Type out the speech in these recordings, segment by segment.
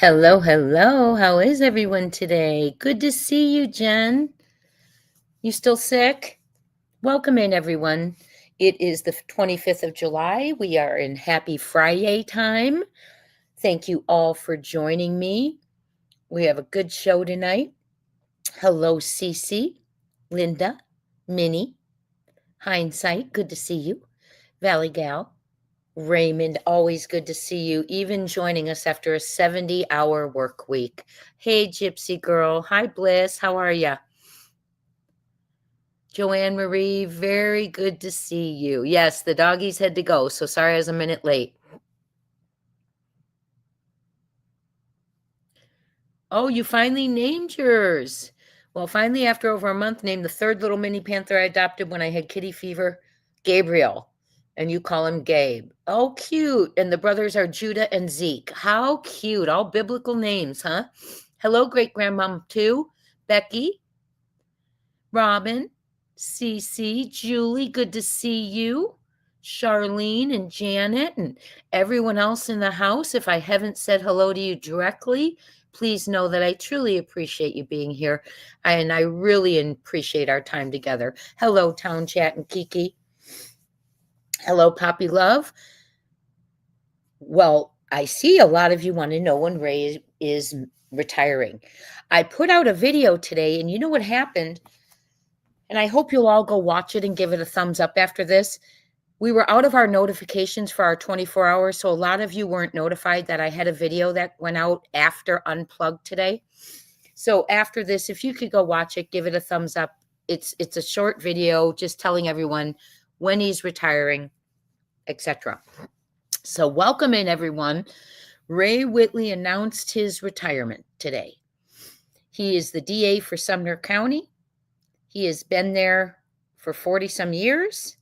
Hello, hello. How is everyone today? Good to see you, Jen. You still sick? Welcome in, everyone. It is the 25th of July. We are in Happy Friday time. Thank you all for joining me. We have a good show tonight. Hello, Cece, Linda, Minnie, Hindsight, good to see you. Valley Gal, Raymond, always good to see you, even joining us after a 70-hour work week. Hey, Gypsy girl. Hi, Bliss. How are you? Joanne Marie, very good to see you. Yes, the doggies had to go, so sorry I was a minute late. Oh, you finally named yours. Well, finally, after over a month, named the third little mini panther I adopted when I had kitty fever, Gabriel. And you call him Gabe. Oh, cute. And the brothers are Judah and Zeke. How cute. All biblical names, huh? Hello, great grandmom, too. Becky, Robin, Cece, Julie, good to see you. Charlene and Janet and everyone else in the house. If I haven't said hello to you directly, please know that I truly appreciate you being here. And I really appreciate our time together. Hello, Town Chat and Kiki. Hello, Poppy Love. Well, I see a lot of you want to know when Ray is retiring. I put out a video today, and you know what happened? And I hope you'll all go watch it and give it a thumbs up after this. We were out of our notifications for our 24 hours, so a lot of you weren't notified that I had a video that went out after Unplugged today. So after this, if you could go watch it, give it a thumbs up. It's a short video just telling everyone when he's retiring, etc. So welcome in, everyone. Ray Whitley announced his retirement today. He is the DA for Sumner County. He has been there for 40-some years,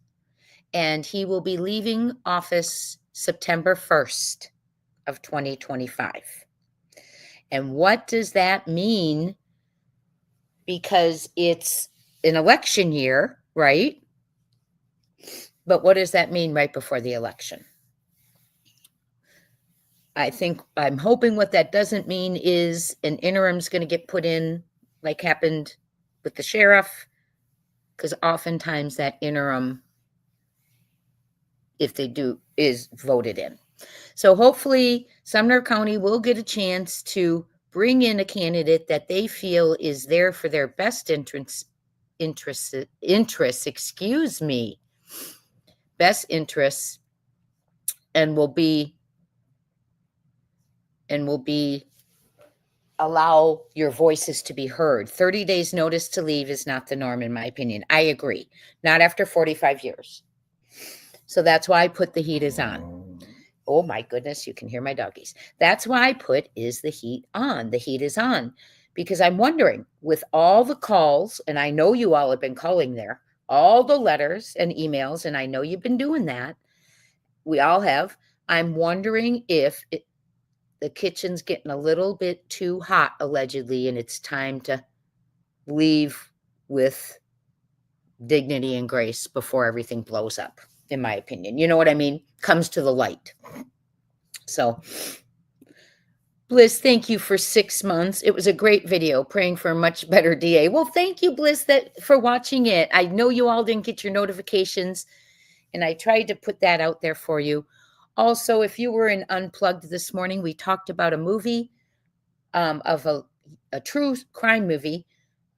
and he will be leaving office September 1st of 2025. And what does that mean? Because it's an election year, right? But what does that mean right before the election? I'm hoping what that doesn't mean is an interim's going to get put in, like happened with the sheriff, because oftentimes that interim, if they do, is voted in. So hopefully Sumner County will get a chance to bring in a candidate that they feel is there for their best interests, best interests, and will be allow your voices to be heard. 30 days notice to leave is not the norm, in my opinion. I agree. Not after 45 years. So that's why I put the heat is on. Oh my goodness, you can hear my doggies. That's why I put is the heat on. The heat is on. Because I'm wondering, with all the calls, and I know you all have been calling there, all the letters and emails, and I know you've been doing that. We all have. I'm wondering if the kitchen's getting a little bit too hot, allegedly, and it's time to leave with dignity and grace before everything blows up, in my opinion. You know what I mean? Comes to the light. So, Bliss, thank you for 6 months. It was a great video, praying for a much better DA. Well, thank you, Bliss, for watching it. I know you all didn't get your notifications, and I tried to put that out there for you. Also, if you were in Unplugged this morning, we talked about a movie of a true crime movie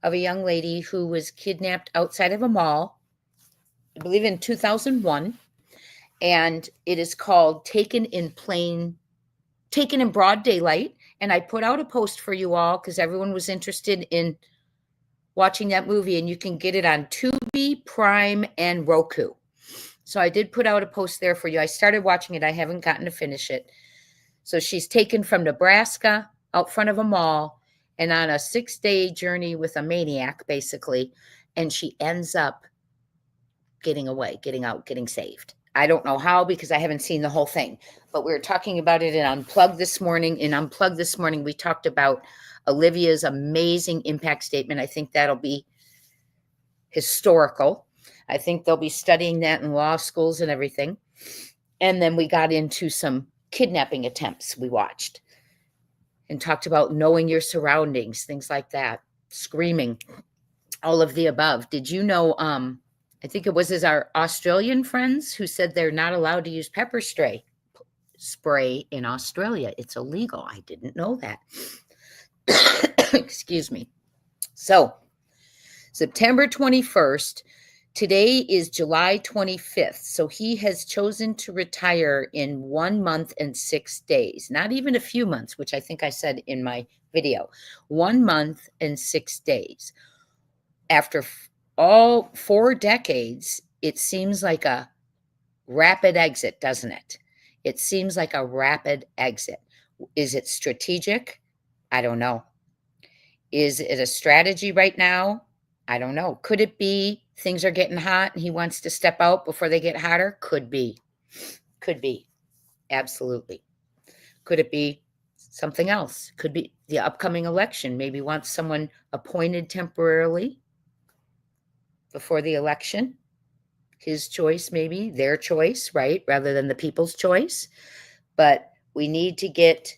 of a young lady who was kidnapped outside of a mall, I believe in 2001, and it is called Taken in Broad Daylight. And I put out a post for you all because everyone was interested in watching that movie, and you can get it on Tubi, Prime, and Roku. So I did put out a post there for you. I started watching it. I haven't gotten to finish it. So she's taken from Nebraska out front of a mall and on a 6-day journey with a maniac, basically. And she ends up getting away, getting out, getting saved. I don't know how because I haven't seen the whole thing. But we were talking about it in Unplugged this morning. In Unplugged this morning, we talked about Olivia's amazing impact statement. I think that'll be historical. I think they'll be studying that in law schools and everything. And then we got into some kidnapping attempts we watched. and talked about knowing your surroundings, things like that, screaming, all of the above. Did you know, I think it was our Australian friends who said they're not allowed to use pepper spray in Australia. It's illegal. I didn't know that. Excuse me. So September 21st, today is July 25th. So he has chosen to retire in 1 month and 6 days, not even a few months, which I think I said in my video. 1 month and 6 days. After all 4 decades, it seems like a rapid exit, doesn't it? It seems like a rapid exit. Is it strategic? I don't know. Is it a strategy right now? I don't know. Could it be things are getting hot and he wants to step out before they get hotter? Could be. Could be. Absolutely. Could it be something else? Could be the upcoming election. Maybe wants someone appointed temporarily before the election. His choice, maybe their choice, right? Rather than the people's choice. But we need to get,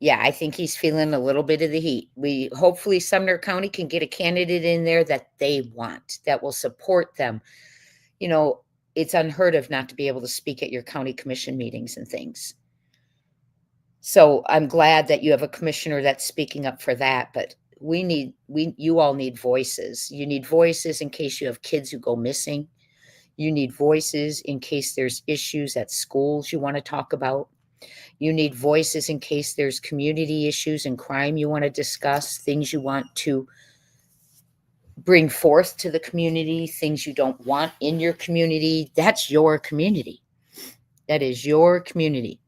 yeah, I think he's feeling a little bit of the heat. Hopefully Sumner County can get a candidate in there that they want, that will support them. You know, it's unheard of not to be able to speak at your county commission meetings and things. So I'm glad that you have a commissioner that's speaking up for that, but you all need voices. You need voices in case you have kids who go missing. You need voices in case there's issues at schools you want to talk about. You need voices in case there's community issues and crime you want to discuss, things you want to bring forth to the community, things you don't want in your community. That's your community. That is your community.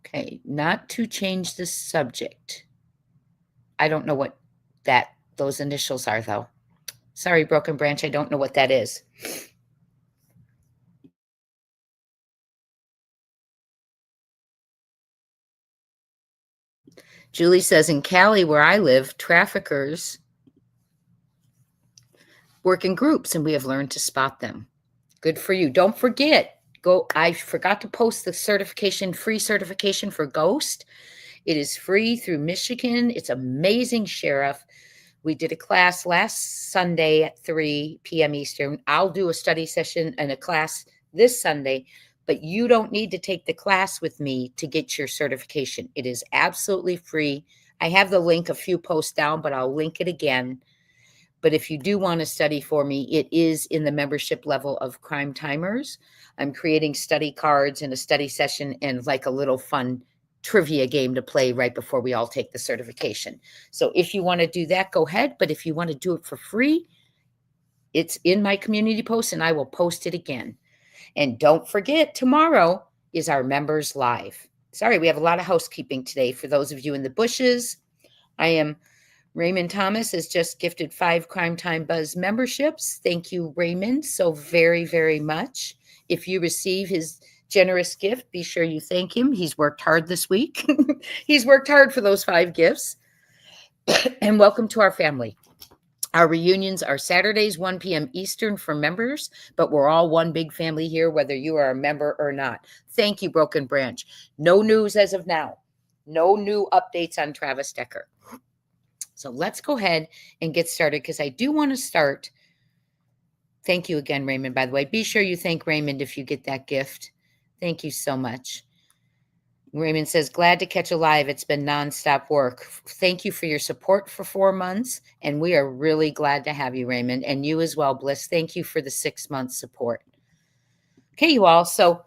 Okay, not to change the subject. I don't know what those initials are, though. Sorry, Broken Branch, I don't know what that is. Julie says, in Cali, where I live, traffickers work in groups, and we have learned to spot them. Good for you. Don't forget, I forgot to post the free certification for Ghost. It is free through Michigan. It's amazing, Sheriff. We did a class last Sunday at 3 p.m. Eastern. I'll do a study session and a class this Sunday, but you don't need to take the class with me to get your certification. It is absolutely free. I have the link a few posts down, but I'll link it again. But if you do want to study for me, it is in the membership level of Crime Timers. I'm creating study cards and a study session and like a little fun trivia game to play right before we all take the certification. So if you want to do that, go ahead. But if you want to do it for free, it's in my community post and I will post it again. And don't forget, tomorrow is our members live. Sorry, we have a lot of housekeeping today. For those of you in the bushes, Raymond Thomas has just gifted 5 Crime Time Buzz memberships. Thank you, Raymond, so very, very much. If you receive his generous gift, be sure you thank him. He's worked hard this week. He's worked hard for those 5 gifts. And welcome to our family. Our reunions are Saturdays, 1 p.m. Eastern for members, but we're all one big family here, whether you are a member or not. Thank you, Broken Branch. No news as of now. No new updates on Travis Decker. So let's go ahead and get started because I do want to start. Thank you again, Raymond, by the way. Be sure you thank Raymond if you get that gift. Thank you so much. Raymond says, glad to catch a live. It's been nonstop work. Thank you for your support for 4 months. And we are really glad to have you, Raymond. And you as well, Bliss. Thank you for the 6-month support. Okay, you all. So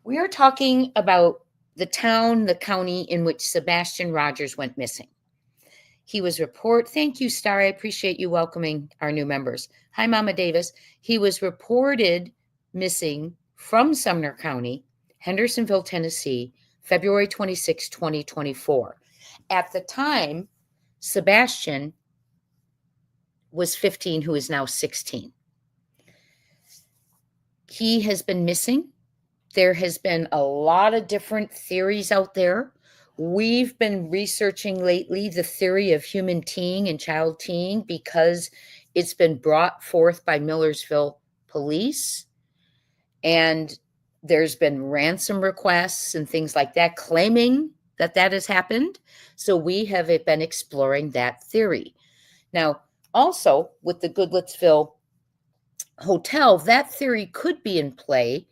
we are talking about the county in which Sebastian Rogers went missing. He was thank you, Star. I appreciate you welcoming our new members. Hi, Mama Davis. He was reported missing from Sumner County, Hendersonville, Tennessee, February 26, 2024. At the time, Sebastian was 15, who is now 16. He has been missing. There has been a lot of different theories out there. We've been researching lately the theory of human teeing and child teeing because it's been brought forth by Millersville police. And there's been ransom requests and things like that claiming that that has happened. So we have been exploring that theory. Now, also with the Goodletsville hotel, that theory could be in play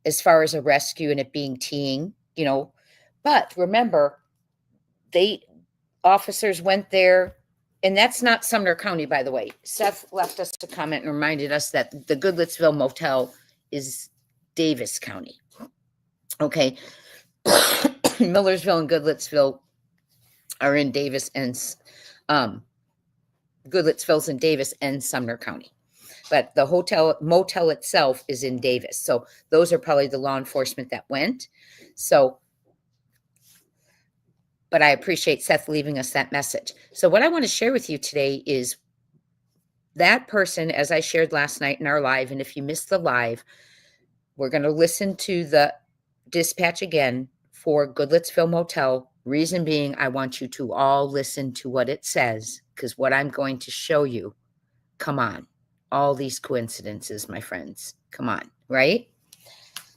as far as a rescue and it being teeing, you know. But remember, officers went there, and that's not Sumner County, by the way. Seth left us a comment and reminded us that the Goodletsville motel is Davis County. Okay. Millersville and Goodletsville are in Davis, and Goodletsville's in Davis and Sumner County. But the motel itself is in Davis. So those are probably the law enforcement that went. So, but I appreciate Seth leaving us that message. So what I want to share with you today is that person, as I shared last night in our live, and if you missed the live, we're going to listen to the dispatch again for Goodletsville Motel. Reason being, I want you to all listen to what it says, because what I'm going to show you, come on, all these coincidences, my friends, come on, right?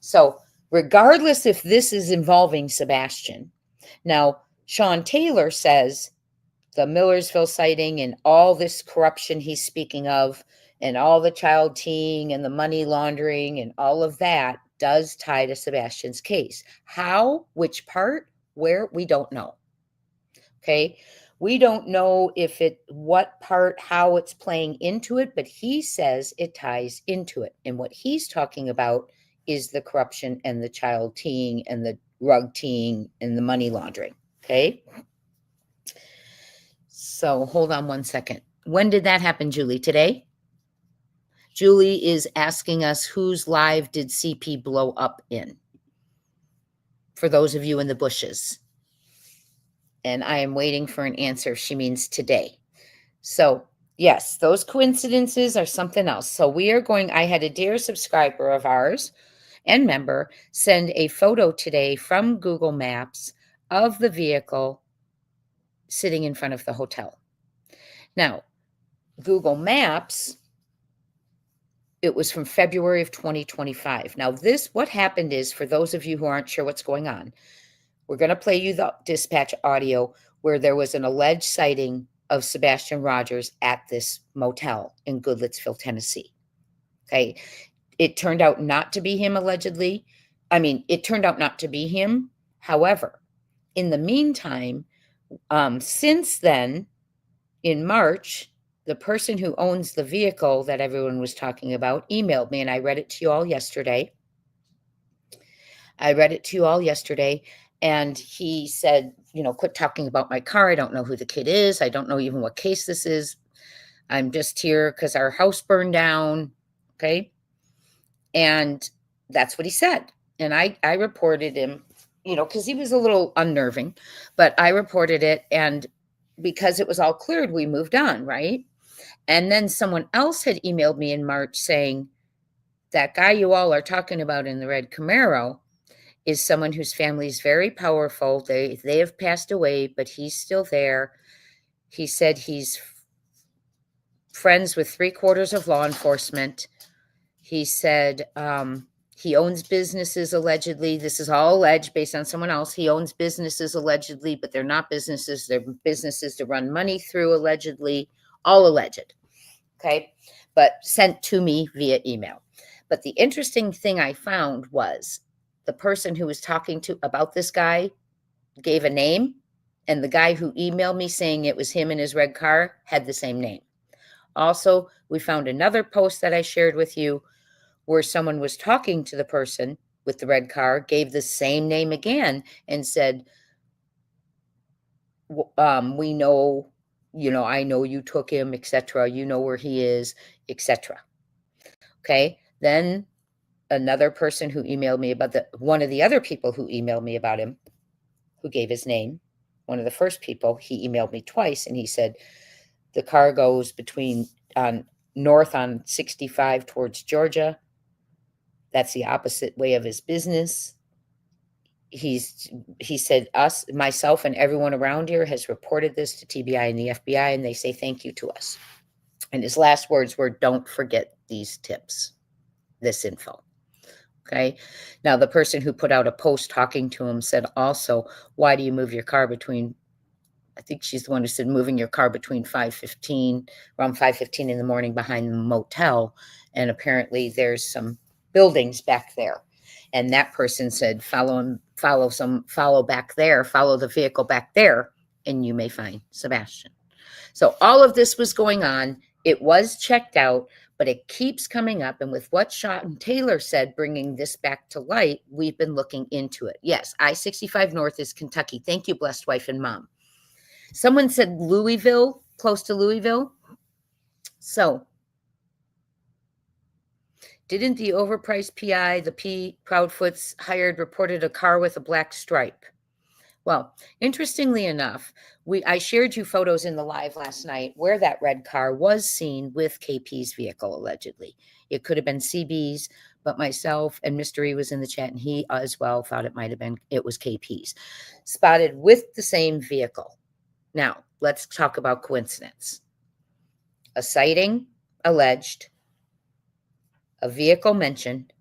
So regardless if this is involving Sebastian, now Sean Taylor says the Millersville sighting and all this corruption he's speaking of and all the child teeing and the money laundering and all of that does tie to Sebastian's case. How, which part, where, we don't know. Okay. We don't know what part, how it's playing into it, but he says it ties into it. And what he's talking about is the corruption and the child teeing and the rug teeing and the money laundering. Okay. So hold on one second. When did that happen, Julie? Today? Julie is asking us whose live did CP blow up in? For those of you in the bushes. And I am waiting for an answer. She means today. So yes, those coincidences are something else. So we are going, I had a dear subscriber of ours and member send a photo today from Google Maps of the vehicle sitting in front of the hotel. Now, Google Maps, it was from February of 2025. Now what happened is, for those of you who aren't sure what's going on, we're going to play you the dispatch audio where there was an alleged sighting of Sebastian Rogers at this motel in Goodletsville, Tennessee. Okay. It turned out not to be him, allegedly. I mean, it turned out not to be him. However, in the meantime, since then, in March, the person who owns the vehicle that everyone was talking about emailed me, and I read it to you all yesterday. And he said, quit talking about my car. I don't know who the kid is. I don't know even what case this is. I'm just here because our house burned down. Okay. And that's what he said. And I reported him, because he was a little unnerving, but I reported it. And because it was all cleared, we moved on, right? And then someone else had emailed me in March saying, that guy you all are talking about in the red Camaro is someone whose family is very powerful. They have passed away, but he's still there. He said he's friends with 3/4 of law enforcement. He said he owns businesses allegedly. This is all alleged based on someone else. He owns businesses allegedly, but they're not businesses. They're businesses to run money through allegedly. All alleged. Okay. But sent to me via email. But the interesting thing I found was the person who was talking about this guy gave a name, and the guy who emailed me saying it was him in his red car had the same name. Also, we found another post that I shared with you where someone was talking to the person with the red car, gave the same name again, and said, we know, I know you took him, etc. You know where he is, etc. Okay. Then another person who emailed me about one of the other people who emailed me about him, who gave his name, one of the first people, he emailed me twice, and he said the car goes north on 65 towards Georgia. That's the opposite way of his business. He said myself and everyone around here has reported this to TBI and the FBI, and they say thank you to us. And his last words were, don't forget these tips, this info. Okay. Now, the person who put out a post talking to him said also, why do you move your car between, I think she's the one who said moving your car between 5:15, around 5:15 in the morning behind the motel. And apparently there's some buildings back there. And that person said, follow back there, follow the vehicle back there, and you may find Sebastian. So all of this was going on. It was checked out, but it keeps coming up. And with what Sean Taylor said, bringing this back to light, we've been looking into it. Yes, I-65 North is Kentucky. Thank you, blessed wife and mom. Someone said Louisville, close to Louisville. So didn't the overpriced PI, the Proudfoots hired, reported a car with a black stripe? Well, interestingly enough, I shared you photos in the live last night where that red car was seen with KP's vehicle, allegedly. It could have been CB's, but myself and Mr. E was in the chat, and he as well thought it was KP's. Spotted with the same vehicle. Now, let's talk about coincidence. A sighting alleged, a vehicle mentioned,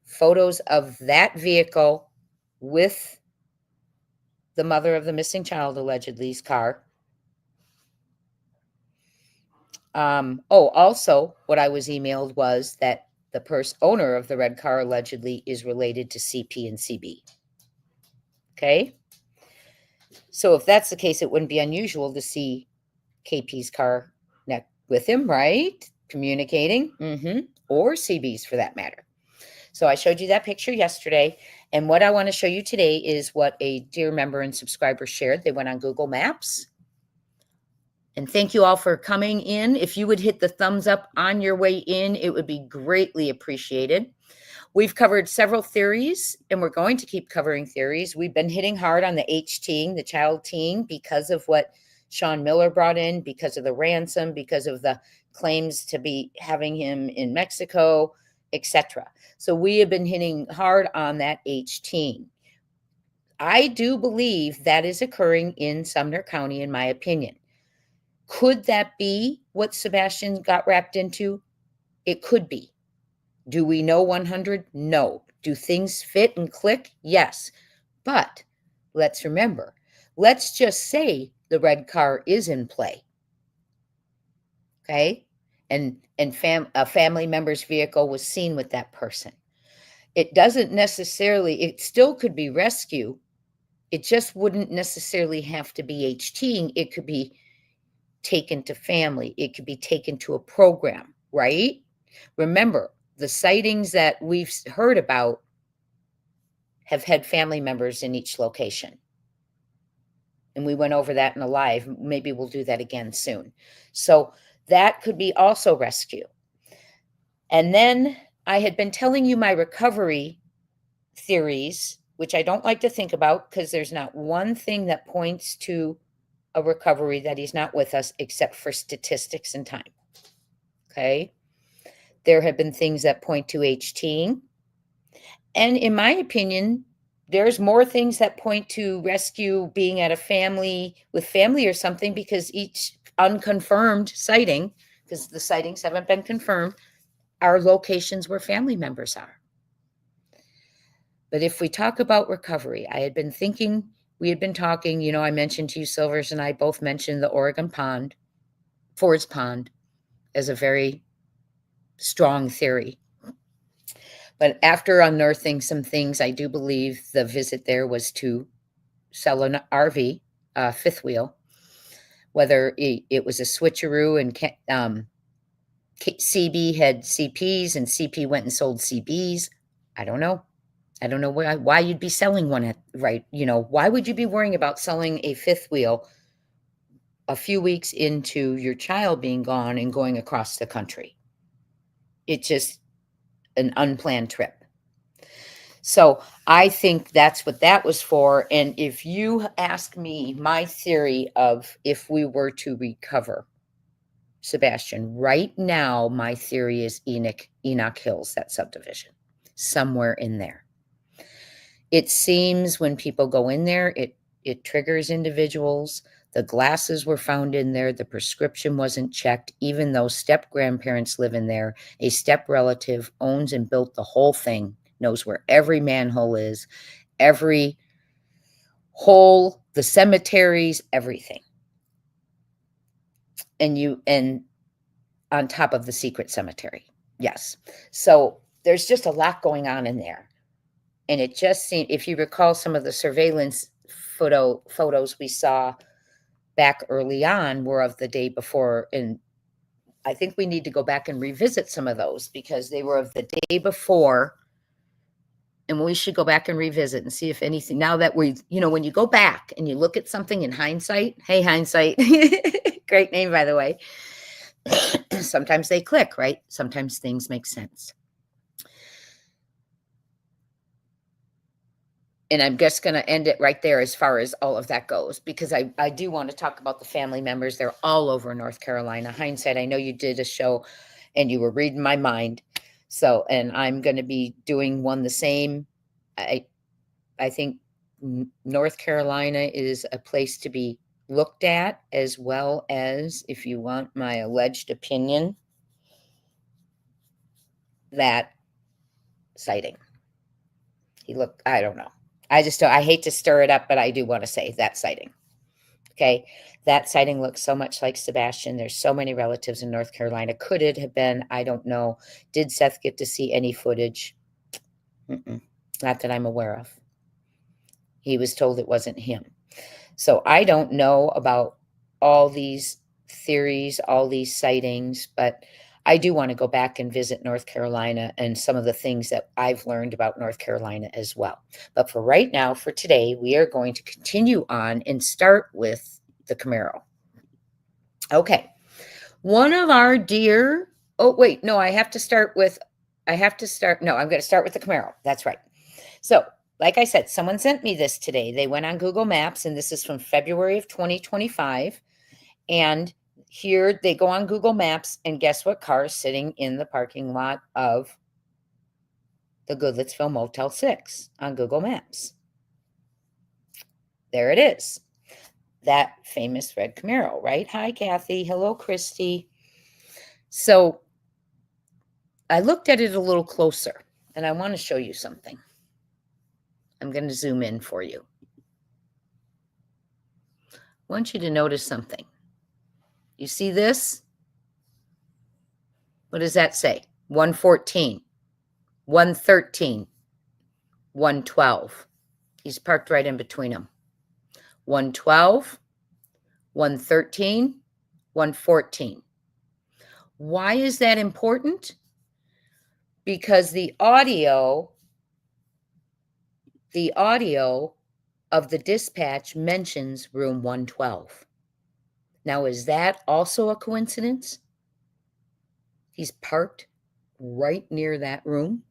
photos of that vehicle with the mother of the missing child, allegedly's car. Also, what I was emailed was that the owner of the red car allegedly is related to CP and CB. Okay? So if that's the case, it wouldn't be unusual to see KP's car with him, right? Communicating, or CB's for that matter. So I showed you that picture yesterday. And what I want to show you today is what a dear member and subscriber shared. They went on Google Maps. And thank you all for coming in. If you would hit the thumbs up on your way in, it would be greatly appreciated. We've covered several theories, and we're going to keep covering theories. We've been hitting hard on the H-teeing, the child teeing, because of what Sean Miller brought in, because of the ransom, because of the claims to be having him in Mexico, etc. So we have been hitting hard on that H-teeing. I do believe that is occurring in Sumner County, in my opinion. Could that be what Sebastian got wrapped into? It could be. Do we know 100? No. Do things fit and click? Yes. But let's remember, let's just say the red car is in play. Okay? And a family member's vehicle was seen with that person. It doesn't necessarily, it still could be rescue. It just wouldn't necessarily have to be H-teeing. It could be taken to family. It could be taken to a program, right? Remember, the sightings that we've heard about have had family members in each location. And we went over that in a live. Maybe we'll do that again soon. So that could be also rescue. And then I had been telling you my recovery theories, which I don't like to think about because there's not one thing that points to a recovery that he's not with us except for statistics and time. Okay. There have been things that point to H-teeing. And in my opinion, there's more things that point to rescue being at a family with family or something, because each unconfirmed sighting, because the sightings haven't been confirmed, are locations where family members are. But if we talk about recovery, we had been talking, I mentioned to you, Silvers and I both mentioned the Oregon Pond, Ford's Pond, as a very strong theory. But after unearthing some things, I do believe the visit there was to sell an RV, fifth wheel, whether it was a switcheroo and CB had CPs and CP went and sold CBs. I don't know. I don't know why you'd be selling one why would you be worrying about selling a fifth wheel a few weeks into your child being gone and going across the country? It's just an unplanned trip. So I think that's what that was for. And if you ask me, my theory of if we were to recover Sebastian, right now, my theory is Enoch Hills, that subdivision, somewhere in there. It seems when people go in there, it triggers individuals. The glasses were found in there. The prescription wasn't checked, even though step-grandparents live in there. A step-relative owns and built the whole thing, knows where every manhole is, every hole, the cemeteries, everything. And on top of the secret cemetery. Yes. So there's just a lot going on in there. And it just seemed, if you recall some of the surveillance photos we saw back early on were of the day before. And I think we need to go back and revisit some of those because they were of the day before. And we should go back and revisit and see if anything, now that we, when you go back and you look at something in hindsight, hey, hindsight, great name, by the way. Sometimes they click, right? Sometimes things make sense. And I'm just going to end it right there as far as all of that goes, because I do want to talk about the family members. They're all over North Carolina. Hindsight, I know you did a show and you were reading my mind. So, and I'm going to be doing one the same. I think North Carolina is a place to be looked at, as well as, if you want my alleged opinion, that sighting. I don't know. I hate to stir it up, but I do want to say that sighting. Okay. That sighting looks so much like Sebastian. There's so many relatives in North Carolina. Could it have been? I don't know. Did Seth get to see any footage? Not that I'm aware of. He was told it wasn't him. So I don't know about all these theories, all these sightings, but I do want to go back and visit North Carolina and some of the things that I've learned about North Carolina as well. But for right now, for today, we are going to continue on and start with the Camaro. Okay. One of our dear, I'm going to start with the Camaro. That's right. So, like I said, someone sent me this today. They went on Google Maps, and this is from February of 2025. And here they go on Google Maps, and guess what car is sitting in the parking lot of the Goodletsville Motel 6 on Google Maps? There it is. That famous red Camaro, right? Hi, Kathy. Hello, Christy. So I looked at it a little closer, and I want to show you something. I'm going to zoom in for you. I want you to notice something. You see this? What does that say? 114, 113, 112. He's parked right in between them. 112, 113, 114. Why is that important? Because the audio of the dispatch mentions room 112. Now, is that also a coincidence? He's parked right near that room.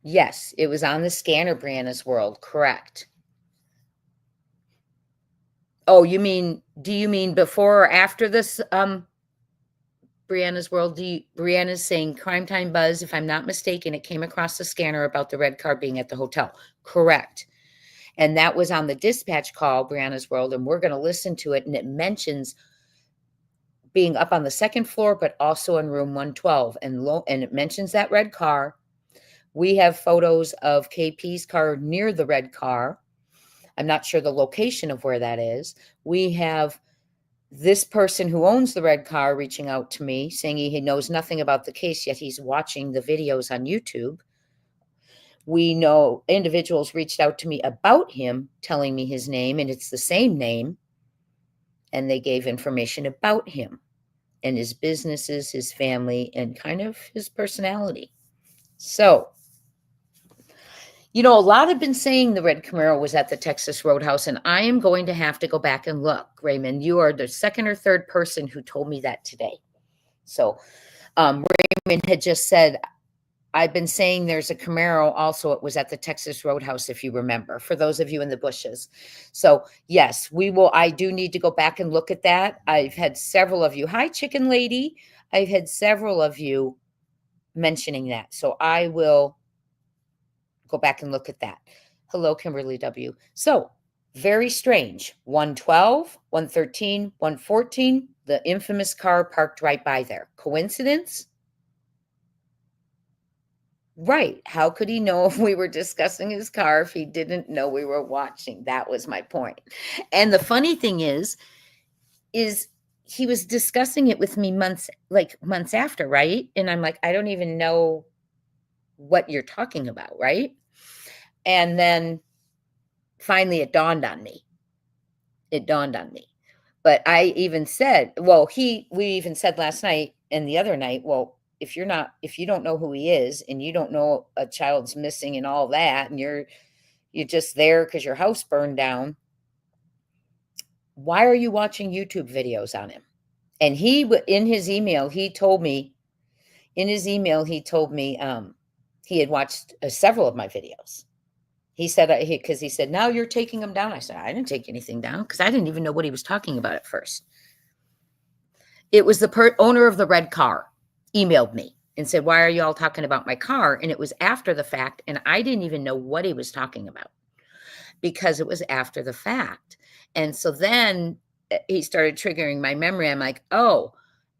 Yes, it was on the scanner, Brianna's World. Correct. Oh, do you mean before or after this, Brianna's World? Brianna's saying Crime Time Buzz, if I'm not mistaken, it came across the scanner about the red car being at the hotel. Correct. And that was on the dispatch call, Brianna's World, and we're going to listen to it, and it mentions being up on the second floor, but also in room 112, and it mentions that red car. We have photos of KP's car near the red car. I'm not sure the location of where that is. We have this person who owns the red car reaching out to me saying he knows nothing about the case, yet he's watching the videos on YouTube. We know individuals reached out to me about him, telling me his name, and it's the same name. And they gave information about him and his businesses, his family, and kind of his personality. So, a lot have been saying the red Camaro was at the Texas Roadhouse, and I am going to have to go back and look. Raymond, you are the second or third person who told me that today. So Raymond had just said, I've been saying there's a Camaro also. It was at the Texas Roadhouse, if you remember, for those of you in the bushes. So yes, we will. I do need to go back and look at that. I've had several of you. Hi, Chicken Lady. I've had several of you mentioning that. So I will go back and look at that. Hello, Kimberly W. So, very strange. 112, 113, 114, the infamous car parked right by there. Coincidence? Right. How could he know if we were discussing his car if he didn't know we were watching? That was my point. And the funny thing is he was discussing it with me months after, right? And I'm like, I don't even know what you're talking about, right? And then finally it dawned on me. But I even said, we even said last night and the other night, well, if you don't know who he is and you don't know a child's missing and all that, and you're just there because your house burned down, why are you watching YouTube videos on him? And in his email, he told me he had watched several of my videos. He said, because he said, now you're taking them down. I said, I didn't take anything down because I didn't even know what he was talking about at first. It was the owner of the red car emailed me and said, why are you all talking about my car? And it was after the fact. And I didn't even know what he was talking about because it was after the fact. And so then he started triggering my memory. I'm like, oh,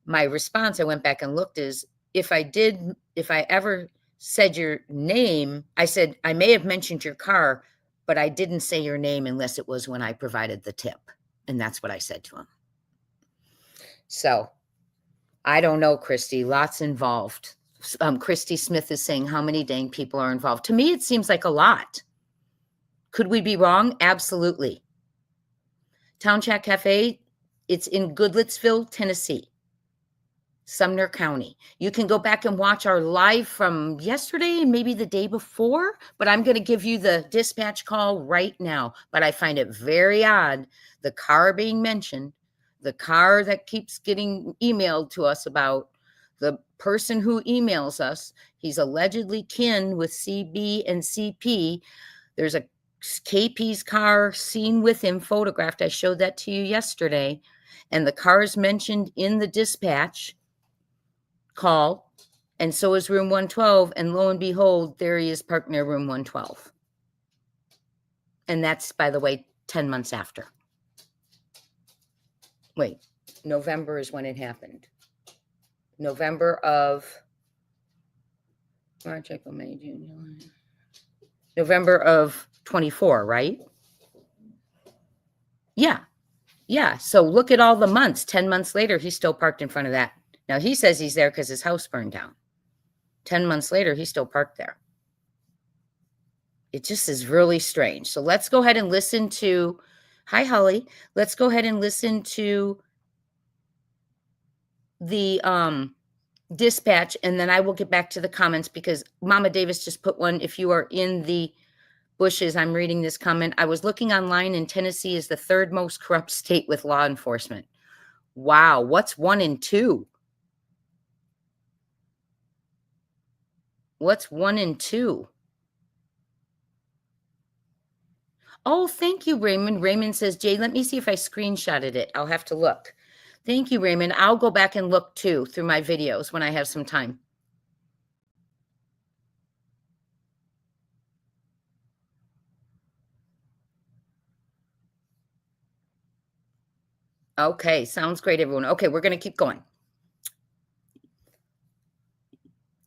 my response, I went back and looked, is if I ever said your name, I said, I may have mentioned your car, but I didn't say your name unless it was when I provided the tip. And that's what I said to him. So I don't know, Christy, lots involved. Christy Smith is saying how many dang people are involved. To me, it seems like a lot. Could we be wrong? Absolutely. Town Chat Cafe, it's in Goodletsville, Tennessee, Sumner County. You can go back and watch our live from yesterday and maybe the day before, but I'm going to give you the dispatch call right now. But I find it very odd, the car being mentioned, the car that keeps getting emailed to us about, the person who emails us, he's allegedly kin with CB and CP. There's a KP's car seen with him, photographed. I showed that to you yesterday. And the car is mentioned in the dispatch call. And so is room 112. And lo and behold, there he is parked near room 112. And that's, by the way, 10 months after. Wait, November is when it happened. November of March, April, May, June, July. November of 24, right? Yeah. Yeah. So look at all the months. 10 months later, he's still parked in front of that. Now he says he's there because his house burned down. 10 months later, he's still parked there. It just is really strange. So let's go ahead and listen to, hi, Holly. Let's go ahead and listen to the dispatch, and then I will get back to the comments because Mama Davis just put one. If you are in the bushes, I'm reading this comment. I was looking online, and Tennessee is the third most corrupt state with law enforcement. Wow. What's 1 and 2? What's 1 and 2? Oh, thank you, Raymond. Raymond says, Jay, let me see if I screenshotted it. I'll have to look. Thank you, Raymond. I'll go back and look too through my videos when I have some time. Okay, sounds great, everyone. Okay, we're going to keep going.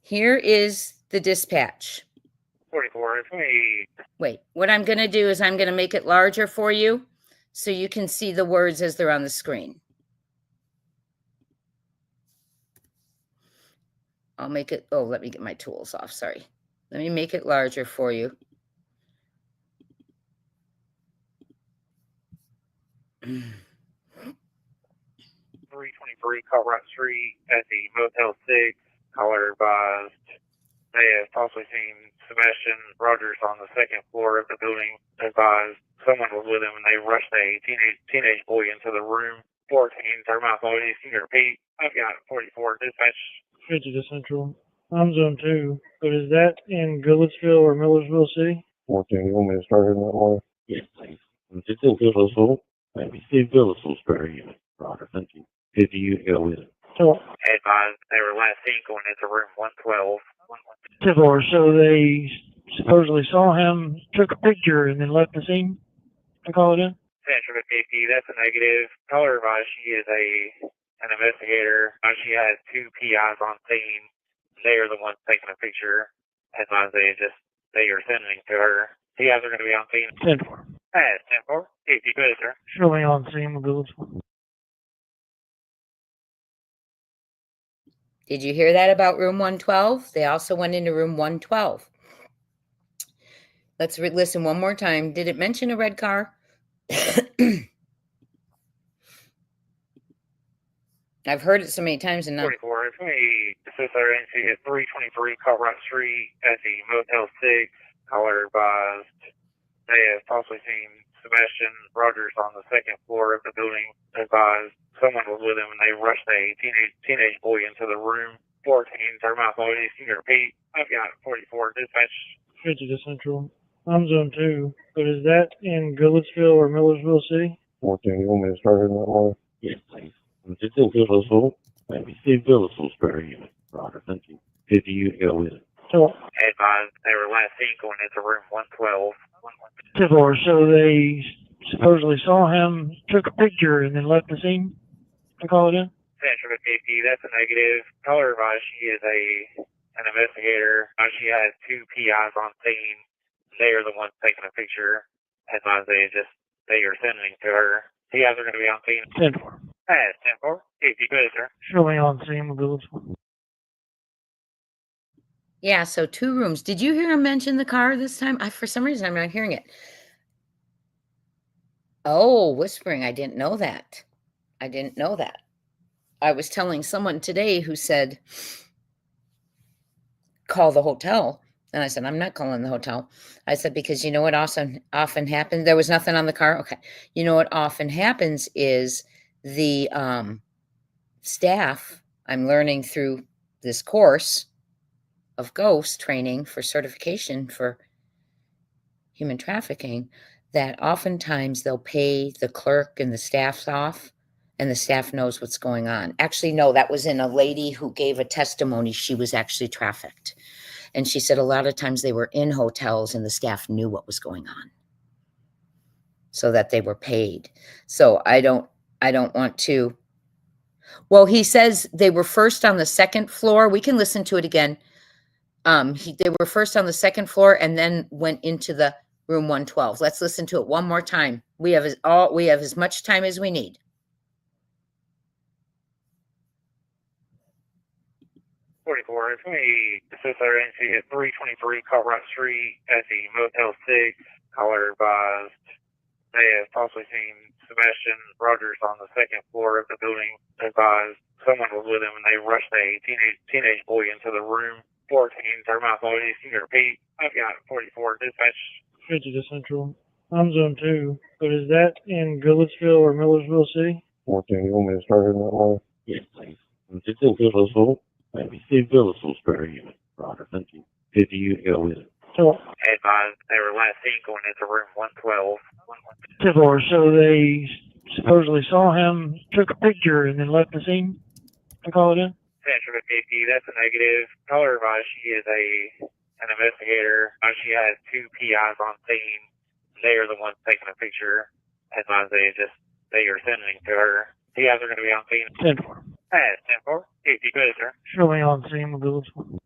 Here is the dispatch. 44. Wait, what I'm going to do is I'm going to make it larger for you so you can see the words as they're on the screen. I'll make it, oh, let me get my tools off, sorry. Let me make it larger for you. 323 Colorado Street at the Motel 6. Caller advised they have possibly seen Sebastian Rogers on the second floor of the building. Advised someone was with him and they rushed a teenage boy into the room. 14, Thermite Boys, can you repeat? I've got 44 dispatch. 50 to Central. I'm zone 2. But is that in Goodletsville or Millersville City? 14, you want me to start it that way? Yes, please. It's in Goodletsville. Maybe see Goodletsville's better unit. Roger, thank you. 50, you go with it. So, Advised they were last seen going into room 112. 10-4, so they supposedly saw him, took a picture, and then left the scene to call it in? Central safety, that's a negative. Tell her advice she is an investigator. She has two PIs on scene. They are the ones taking a picture. Headlines they are sending to her. PIs are going to be on scene. 10-4. Pass, 10-4. Safety, good, sir. Showing on scene with Goodletsville. Did you hear that about room 112? They also went into room 112. Let's listen one more time. Did it mention a red car? I've heard it so many times and not. 44, it's me. Assist our agency at 323 Colorado Street at the Motel 6. Caller advised they have possibly seen Sebastian Rogers on the second floor of the building. Advised someone was with him and they rushed a teenage boy into the room. 14, Termite Boys, can you repeat? I've got 44, dispatch. 50 to Central. I'm zone 2, but is that in Goodletsville or Millersville City? 14, you want me to start in that way? Yes, please. It's in Goodletsville. Maybe see Goodletsville's very unit. Roger, thank you. 50, you go with it. So, Advised they were last seen going into room 112. 10-4, so they supposedly saw him, took a picture, and then left the scene to call it in? Central safety, that's a negative. Tell her advice she is an investigator. She has two PIs on scene. They are the ones taking a picture. Headlines they are sending to her. PIs are going to be on scene. 10-4. Pass, 10-4. Safety, good, sir. Showing on scene with Goodletsville. Yeah, so 2 rooms. Did you hear him mention the car this time? For some reason, I'm not hearing it. Oh, whispering. I didn't know that. I didn't know that. I was telling someone today who said, call the hotel. And I said, I'm not calling the hotel. I said, because you know what often happens? There was nothing on the car. Okay. You know what often happens is the staff, I'm learning through this course of ghost training for certification for human trafficking, that oftentimes they'll pay the clerk and the staff off and the staff knows what's going on. Actually, no, that was in a lady who gave a testimony. She was actually trafficked. And she said a lot of times they were in hotels and the staff knew what was going on so that they were paid. So I don't want to. Well, he says they were first on the second floor. We can listen to it again. They were first on the second floor and then went into the room 112. Let's listen to it one more time. We have as much time as we need. 44, it's me. Assist our agency at 323 Colorado Street at the Motel 6. Caller advised they have possibly seen Sebastian Rogers on the second floor of the building. Advised someone was with him and they rushed a teenage boy into the room. 14, Termite Boys, can you repeat? I've got 44, dispatch. 50 to Central. I'm zone 2, but is that in Goodletsville or Millersville City? 14, you want me to start in that way? Yes, please. It's in Goodletsville. Maybe see Goodletsville's very unit. Roger, thank you. 50, you go with it. So, Advised they were last seen going into room 112. 10-4, so they supposedly saw him, took a picture, and then left the scene to call it in? Central safety, that's a negative. Tell her advice she is an investigator. She has two PIs on scene. They are the ones taking a picture. Headlines they are sending to her. PIs are going to be on scene. 10-4. Pass, 10-4. Safety, good, sir. Showing on scene with Goodletsville.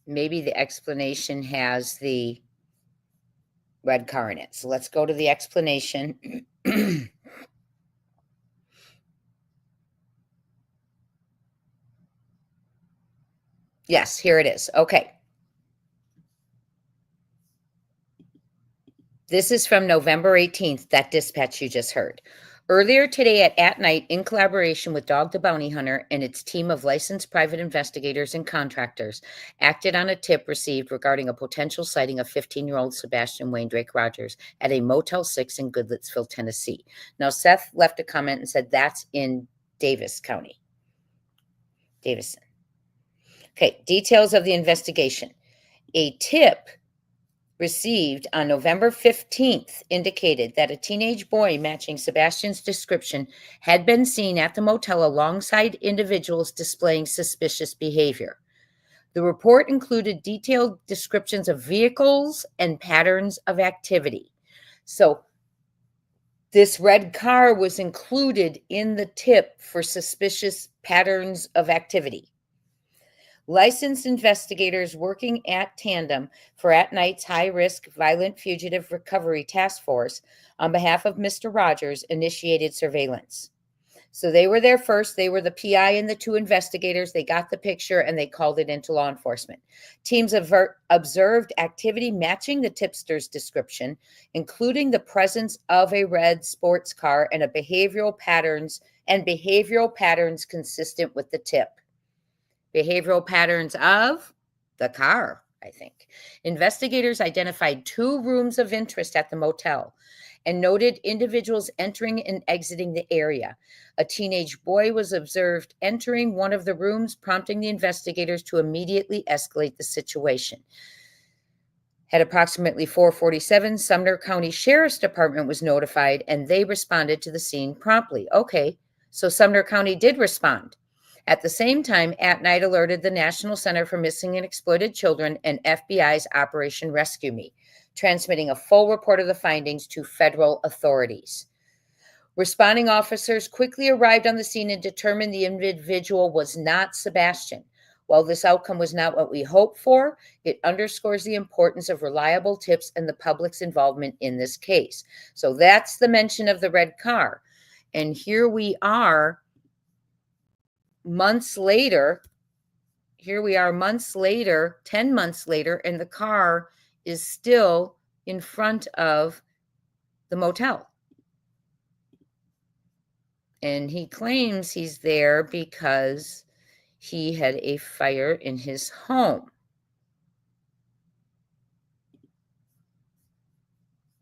Maybe the explanation has the red car in it. So let's go to the explanation. Yes, here it is. Okay. This is from November 18th, that dispatch you just heard. Earlier today at night, in collaboration with Dog the Bounty Hunter and its team of licensed private investigators and contractors, acted on a tip received regarding a potential sighting of 15-year-old Sebastian Wayne Drake Rogers at a Motel 6 in Goodletsville, Tennessee. Now, Seth left a comment and said that's in Davis County. Davison. Okay, details of the investigation. A tip received on November 15th indicated that a teenage boy matching Sebastian's description had been seen at the motel alongside individuals displaying suspicious behavior. The report included detailed descriptions of vehicles and patterns of activity. So this red car was included in the tip for suspicious patterns of activity. Licensed investigators working at Tandem for At Night's High-Risk Violent Fugitive Recovery Task Force on behalf of Mr. Rogers initiated surveillance. So they were there first. They were the PI and the two investigators. They got the picture and they called it into law enforcement. Teams observed activity matching the tipster's description, including the presence of a red sports car and behavioral patterns consistent with the tip. Behavioral patterns of the car, I think. Investigators identified 2 rooms of interest at the motel and noted individuals entering and exiting the area. A teenage boy was observed entering one of the rooms, prompting the investigators to immediately escalate the situation. At approximately 4:47, Sumner County Sheriff's Department was notified and they responded to the scene promptly. Okay, so Sumner County did respond. At the same time, At Night alerted the National Center for Missing and Exploited Children and FBI's Operation Rescue Me, transmitting a full report of the findings to federal authorities. Responding officers quickly arrived on the scene and determined the individual was not Sebastian. While this outcome was not what we hoped for, it underscores the importance of reliable tips and the public's involvement in this case. So that's the mention of the red car. And here we are months later, 10 months later, and the car is still in front of the motel. And he claims he's there because he had a fire in his home.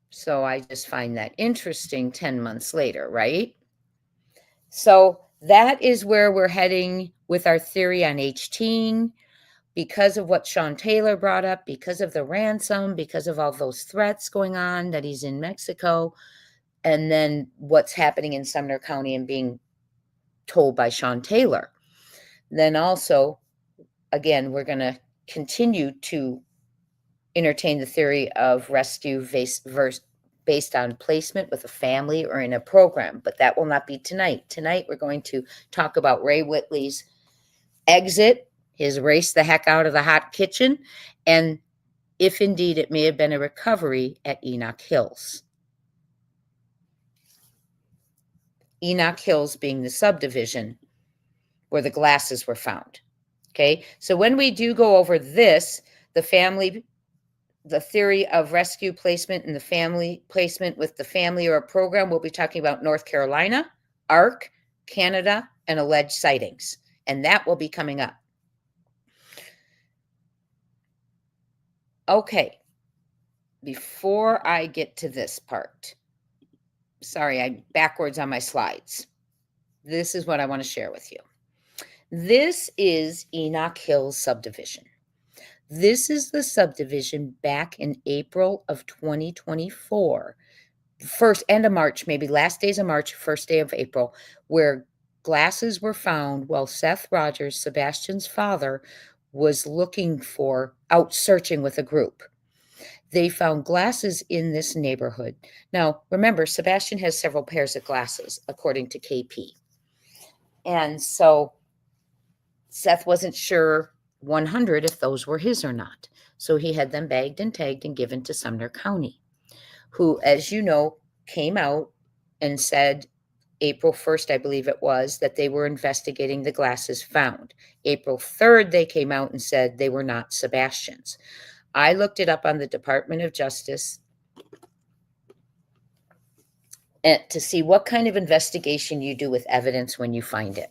So I just find that interesting 10 months later, right? So that is where we're heading with our theory on H-teen, because of what Sean Taylor brought up, because of the ransom, because of all those threats going on that he's in Mexico, and then what's happening in Sumner County and being told by Sean Taylor. Then also, again, we're going to continue to entertain the theory of rescue based on placement with a family or in a program, but that will not be tonight. Tonight, we're going to talk about Ray Whitley's exit, his race the heck out of the hot kitchen, and if indeed it may have been a recovery at Enoch Hills. Enoch Hills being the subdivision where the glasses were found. Okay, so when we do go over this, the theory of rescue placement and the family placement with the family or a program, we'll be talking about North Carolina, ARC, Canada, and alleged sightings. And that will be coming up. Okay, before I get to this part, sorry, I'm backwards on my slides. This is what I want to share with you. This is Enoch Hills subdivision. This is the subdivision back in April of 2024, end of March, maybe last days of March, first day of April, where glasses were found while Seth Rogers, Sebastian's father, was out searching with a group. They found glasses in this neighborhood. Now, remember, Sebastian has several pairs of glasses, according to KP. And so Seth wasn't sure 100 if those were his or not. So he had them bagged and tagged and given to Sumner County, who, as you know, came out and said April 1st, I believe it was, that they were investigating the glasses found. April 3rd, they came out and said they were not Sebastian's. I looked it up on the Department of Justice to see what kind of investigation you do with evidence when you find it.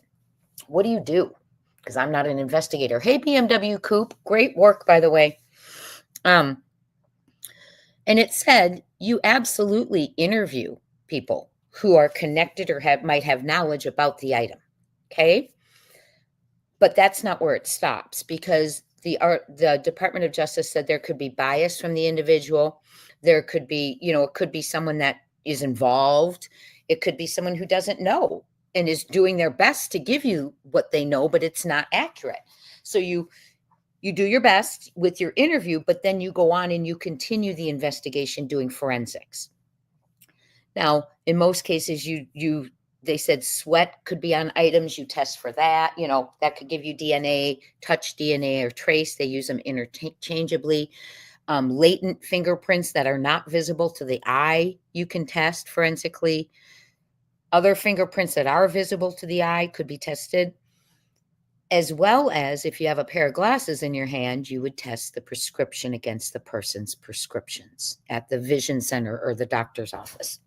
What do you do? Because I'm not an investigator. Hey, BMW Coupe, great work, by the way. And it said you absolutely interview people who are connected or might have knowledge about the item, okay? But that's not where it stops, because the Department of Justice said there could be bias from the individual. There could be, it could be someone that is involved. It could be someone who doesn't know and is doing their best to give you what they know, but it's not accurate. So you do your best with your interview, but then you go on and you continue the investigation doing forensics. Now, in most cases, they said sweat could be on items. You test for that. That could give you DNA, touch DNA, or trace. They use them interchangeably. Latent fingerprints that are not visible to the eye, you can test forensically. Other fingerprints that are visible to the eye could be tested. As well as if you have a pair of glasses in your hand, you would test the prescription against the person's prescriptions at the vision center or the doctor's office.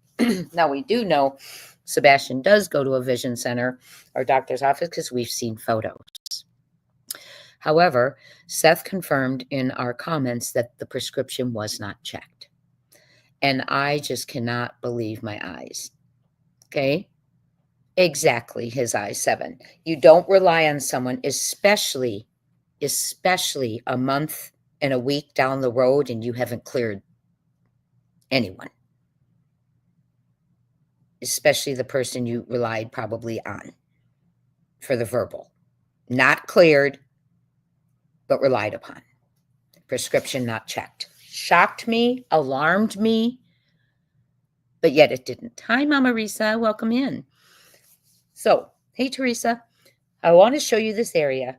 Now, we do know Sebastian does go to a vision center or doctor's office because we've seen photos. However, Seth confirmed in our comments that the prescription was not checked. And I just cannot believe my eyes. Okay? Exactly, his eyes, 7. You don't rely on someone, especially a month and a week down the road and you haven't cleared anyone. Especially the person you relied probably on for the verbal. Not cleared, but relied upon. Prescription not checked. Shocked me, alarmed me, but yet it didn't. Hi, Mama Risa, welcome in. So, hey, Teresa, I want to show you this area.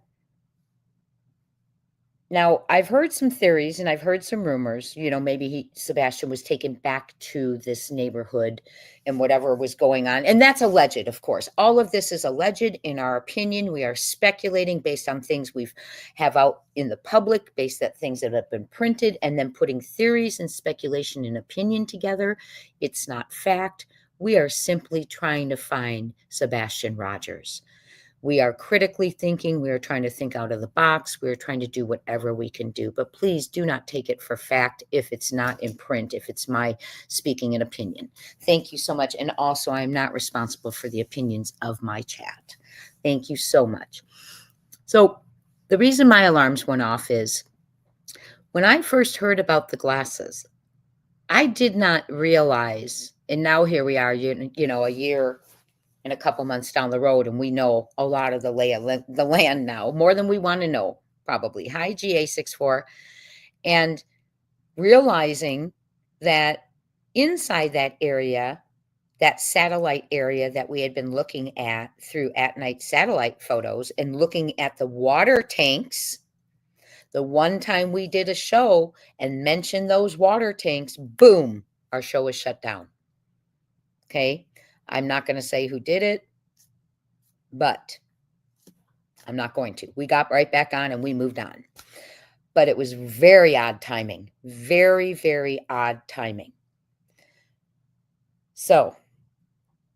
Now, I've heard some theories and I've heard some rumors, maybe Sebastian was taken back to this neighborhood and whatever was going on. And that's alleged, of course. All of this is alleged in our opinion. We are speculating based on things we have out in the public, based on things that have been printed, and then putting theories and speculation and opinion together. It's not fact. We are simply trying to find Sebastian Rogers. We are critically thinking. We are trying to think out of the box. We are trying to do whatever we can do. But please do not take it for fact if it's not in print, if it's my speaking an opinion. Thank you so much. And also, I am not responsible for the opinions of my chat. Thank you so much. So the reason my alarms went off is when I first heard about the glasses, I did not realize, and now here we are, a year and a couple months down the road, and we know a lot of the land now, more than we want to know, probably. Hi, GA64. And realizing that inside that area, that satellite area that we had been looking at through at-night satellite photos and looking at the water tanks, the one time we did a show and mentioned those water tanks, boom, our show was shut down. Okay? I'm not going to say who did it, but I'm not going to. We got right back on and we moved on. But it was very odd timing. Very, very odd timing. So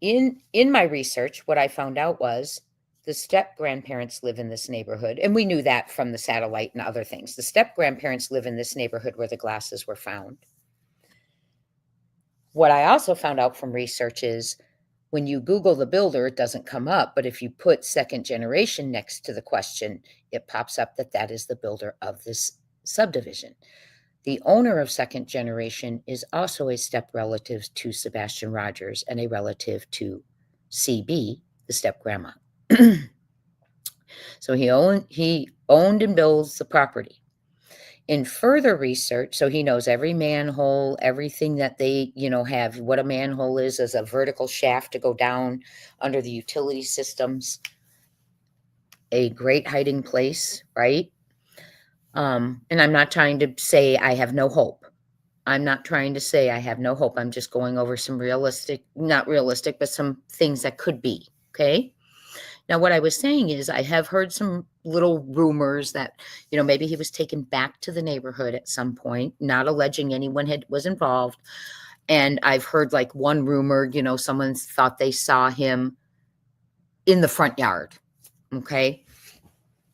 in my research, what I found out was the step-grandparents live in this neighborhood. And we knew that from the satellite and other things. The step-grandparents live in this neighborhood where the glasses were found. What I also found out from research is when you Google the builder, it doesn't come up. But if you put second generation next to the question, it pops up that is the builder of this subdivision. The owner of second generation is also a step relative to Sebastian Rogers and a relative to CB, the step grandma. So he owned and builds the property. In further research, so he knows every manhole, everything that they, have. What a manhole is a vertical shaft to go down under the utility systems. A great hiding place, right? And I'm not trying to say I have no hope. I'm not trying to say I have no hope. I'm just going over some not realistic, but some things that could be, okay? Now, what I was saying is I have heard some little rumors that, maybe he was taken back to the neighborhood at some point, not alleging anyone was involved. And I've heard like one rumor, someone thought they saw him in the front yard, okay,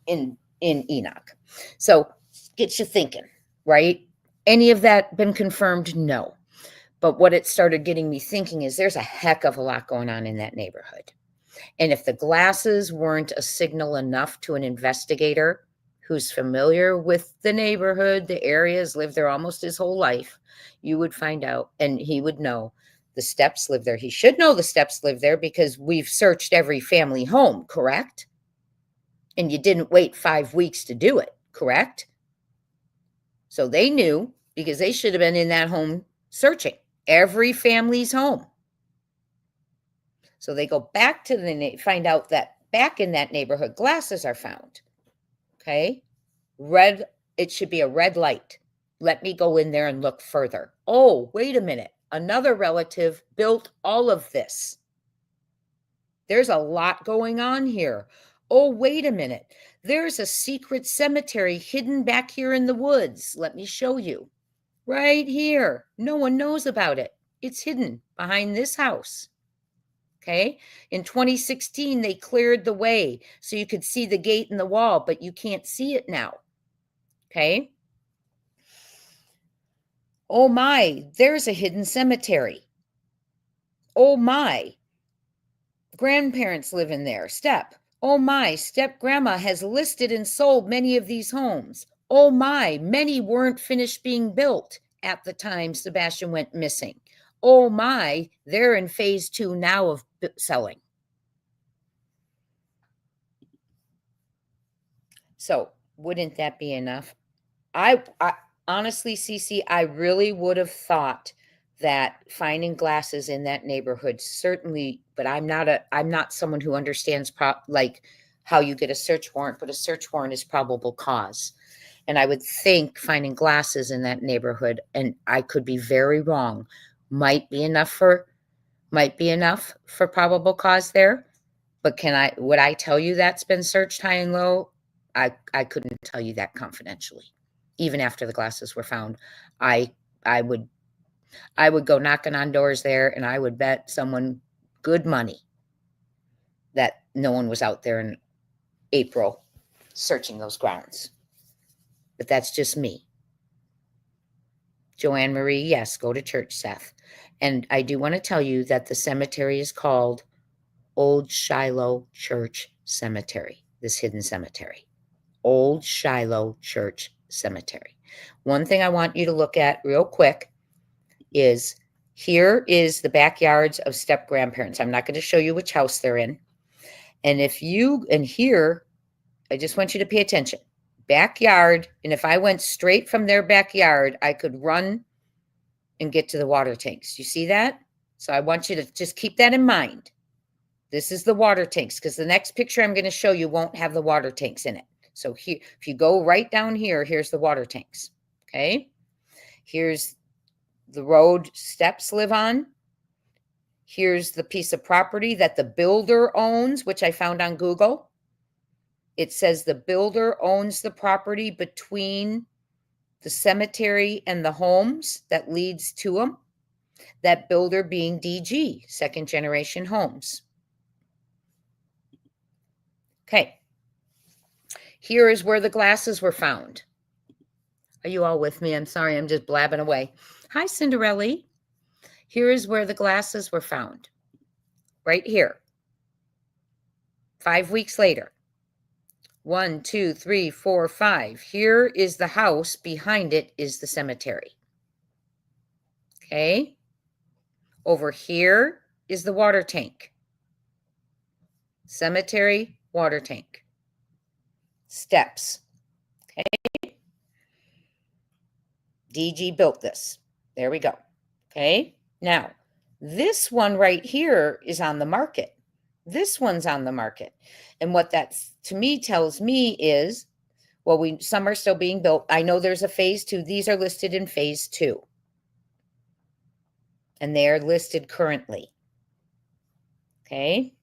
in Enoch. So gets you thinking, right? Any of that been confirmed? No. But what it started getting me thinking is there's a heck of a lot going on in that neighborhood. And if the glasses weren't a signal enough to an investigator who's familiar with the neighborhood, the areas, lived there almost his whole life, you would find out, and he would know the Steps live there. He should know the Steps live there because we've searched every family home, correct? And you didn't wait 5 weeks to do it, correct? So they knew, because they should have been in that home searching every family's home. So they go back to find out that back in that neighborhood, glasses are found. Okay. Red, it should be a red light. Let me go in there and look further. Oh, wait a minute. Another relative built all of this. There's a lot going on here. Oh, wait a minute. There's a secret cemetery hidden back here in the woods. Let me show you. Right here. No one knows about it. It's hidden behind this house. Okay. In 2016, they cleared the way so you could see the gate and the wall, but you can't see it now. Okay. Oh my, there's a hidden cemetery. Oh my, grandparents live in there. Step. Oh my, step grandma has listed and sold many of these homes. Oh my, many weren't finished being built at the time Sebastian went missing. Oh my, they're in phase 2 now of selling. So wouldn't that be enough? I honestly, Cece, I really would have thought that finding glasses in that neighborhood certainly, but I'm not someone who understands like how you get a search warrant, but a search warrant is probable cause. And I would think finding glasses in that neighborhood, and I could be very wrong, might be enough for probable cause there. But would I tell you that's been searched high and low? I couldn't tell you that confidentially. Even after the glasses were found, I would go knocking on doors there, and I would bet someone good money that no one was out there in April searching those grounds. But that's just me. Joanne Marie, yes, go to church, Seth. And I do want to tell you that the cemetery is called Old Shiloh Church Cemetery, this hidden cemetery. Old Shiloh Church Cemetery. One thing I want you to look at real quick is here is the backyards of step grandparents. I'm not going to show you which house they're in. And here, I just want you to pay attention. Backyard, and if I went straight from their backyard, I could run and get to the water tanks. You see that? So I want you to just keep that in mind. This is the water tanks, because the next picture I'm going to show you won't have the water tanks in it. So here, if you go right down here, here's the water tanks. Okay. Here's the road steps live on. Here's the piece of property that the builder owns, which I found on Google. It says the builder owns the property between the cemetery and the homes that leads to them. That builder being DG, Second Generation Homes. Okay. Here is where the glasses were found. Are you all with me? I'm sorry, I'm just blabbing away. Hi, Cinderella. Here is where the glasses were found. Right here. 5 weeks later. 1, 2, 3, 4, 5. Here is the house. Behind it is the cemetery. Okay. Over here is the water tank. Cemetery, water tank. Steps. Okay. DG built this. There we go. Okay. Now, this one right here is on the market. This one's on the market. And what that to me tells me is, well, some are still being built. I know there's a phase 2. These are listed in phase 2. And they are listed currently. Okay.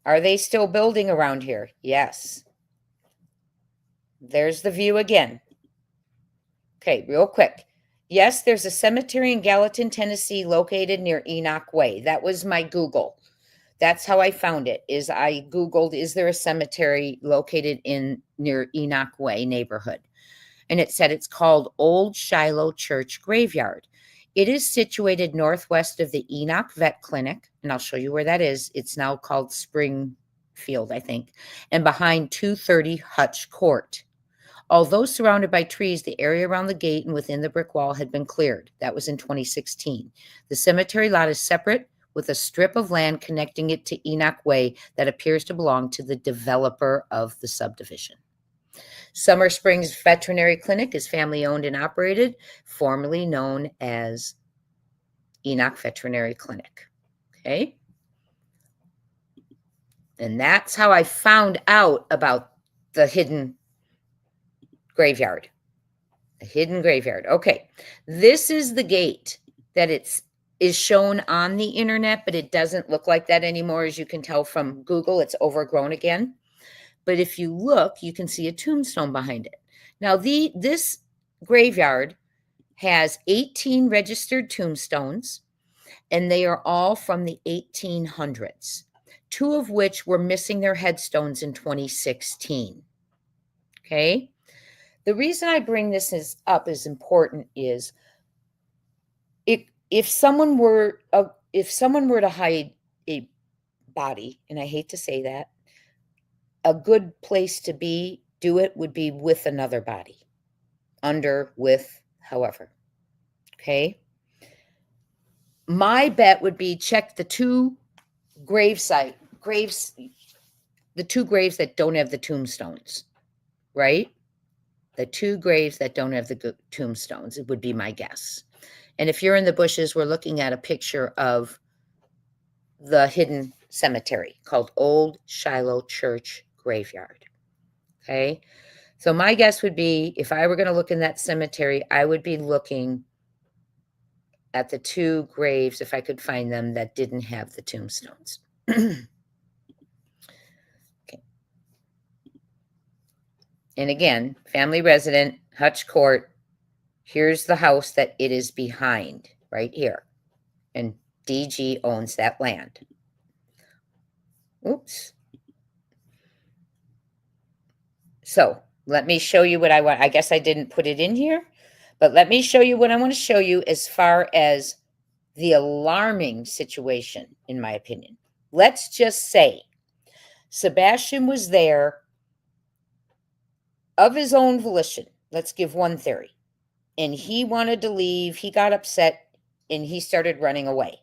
Are they still building around here? Yes. There's the view again. Okay, real quick. Yes, there's a cemetery in Gallatin, Tennessee, located near Enoch Way. That was my Google. That's how I found it. I Googled, is there a cemetery located near Enoch Way neighborhood? And it said it's called Old Shiloh Church Graveyard. It is situated northwest of the Enoch Vet Clinic, and I'll show you where that is. It's now called Spring field, I think, and behind 230 Hutch Court. Although surrounded by trees, the area around the gate and within the brick wall had been cleared. That was in 2016. The cemetery lot is separate with a strip of land connecting it to Enoch Way that appears to belong to the developer of the subdivision. Summer Springs Veterinary Clinic is family owned and operated, formerly known as Enoch Veterinary Clinic. Okay. And that's how I found out about the hidden graveyard. A hidden graveyard. Okay. This is the gate that is shown on the internet, but it doesn't look like that anymore. As you can tell from Google, it's overgrown again. But if you look, you can see a tombstone behind it. Now, this graveyard has 18 registered tombstones, and they are all from the 1800s, 2 of which were missing their headstones in 2016. Okay? The reason I bring this up is important is if someone were to hide a body, and I hate to say that, a good place to do it would be with another body, under, with, however. Okay. My bet would be check the 2 graves, the 2 graves that don't have the tombstones, right? The 2 graves that don't have the tombstones, it would be my guess. And if you're in the bushes, we're looking at a picture of the hidden cemetery called Old Shiloh Church Graveyard. Okay. So my guess would be, if I were going to look in that cemetery, I would be looking at the 2 graves, if I could find them, that didn't have the tombstones. Okay. And again, family resident, Hutch Court. Here's the house that it is behind, right here. And DG owns that land. Oops. So let me show you what I want. I guess I didn't put it in here, but let me show you what I want to show you as far as the alarming situation, in my opinion. Let's just say Sebastian was there of his own volition. Let's give one theory. And he wanted to leave. He got upset and he started running away.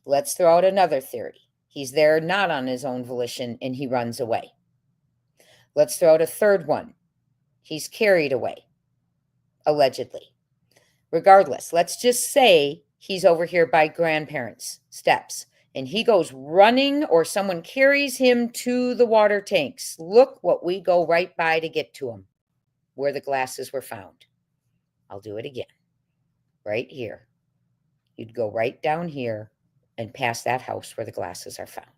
Let's throw out another theory. He's there not on his own volition and he runs away. Let's throw out a third one. He's carried away, allegedly. Regardless, let's just say he's over here by grandparents' steps and he goes running, or someone carries him to the water tanks. Look what we go right by to get to him, where the glasses were found. I'll do it again. Right here. You'd go right down here and past that house where the glasses are found.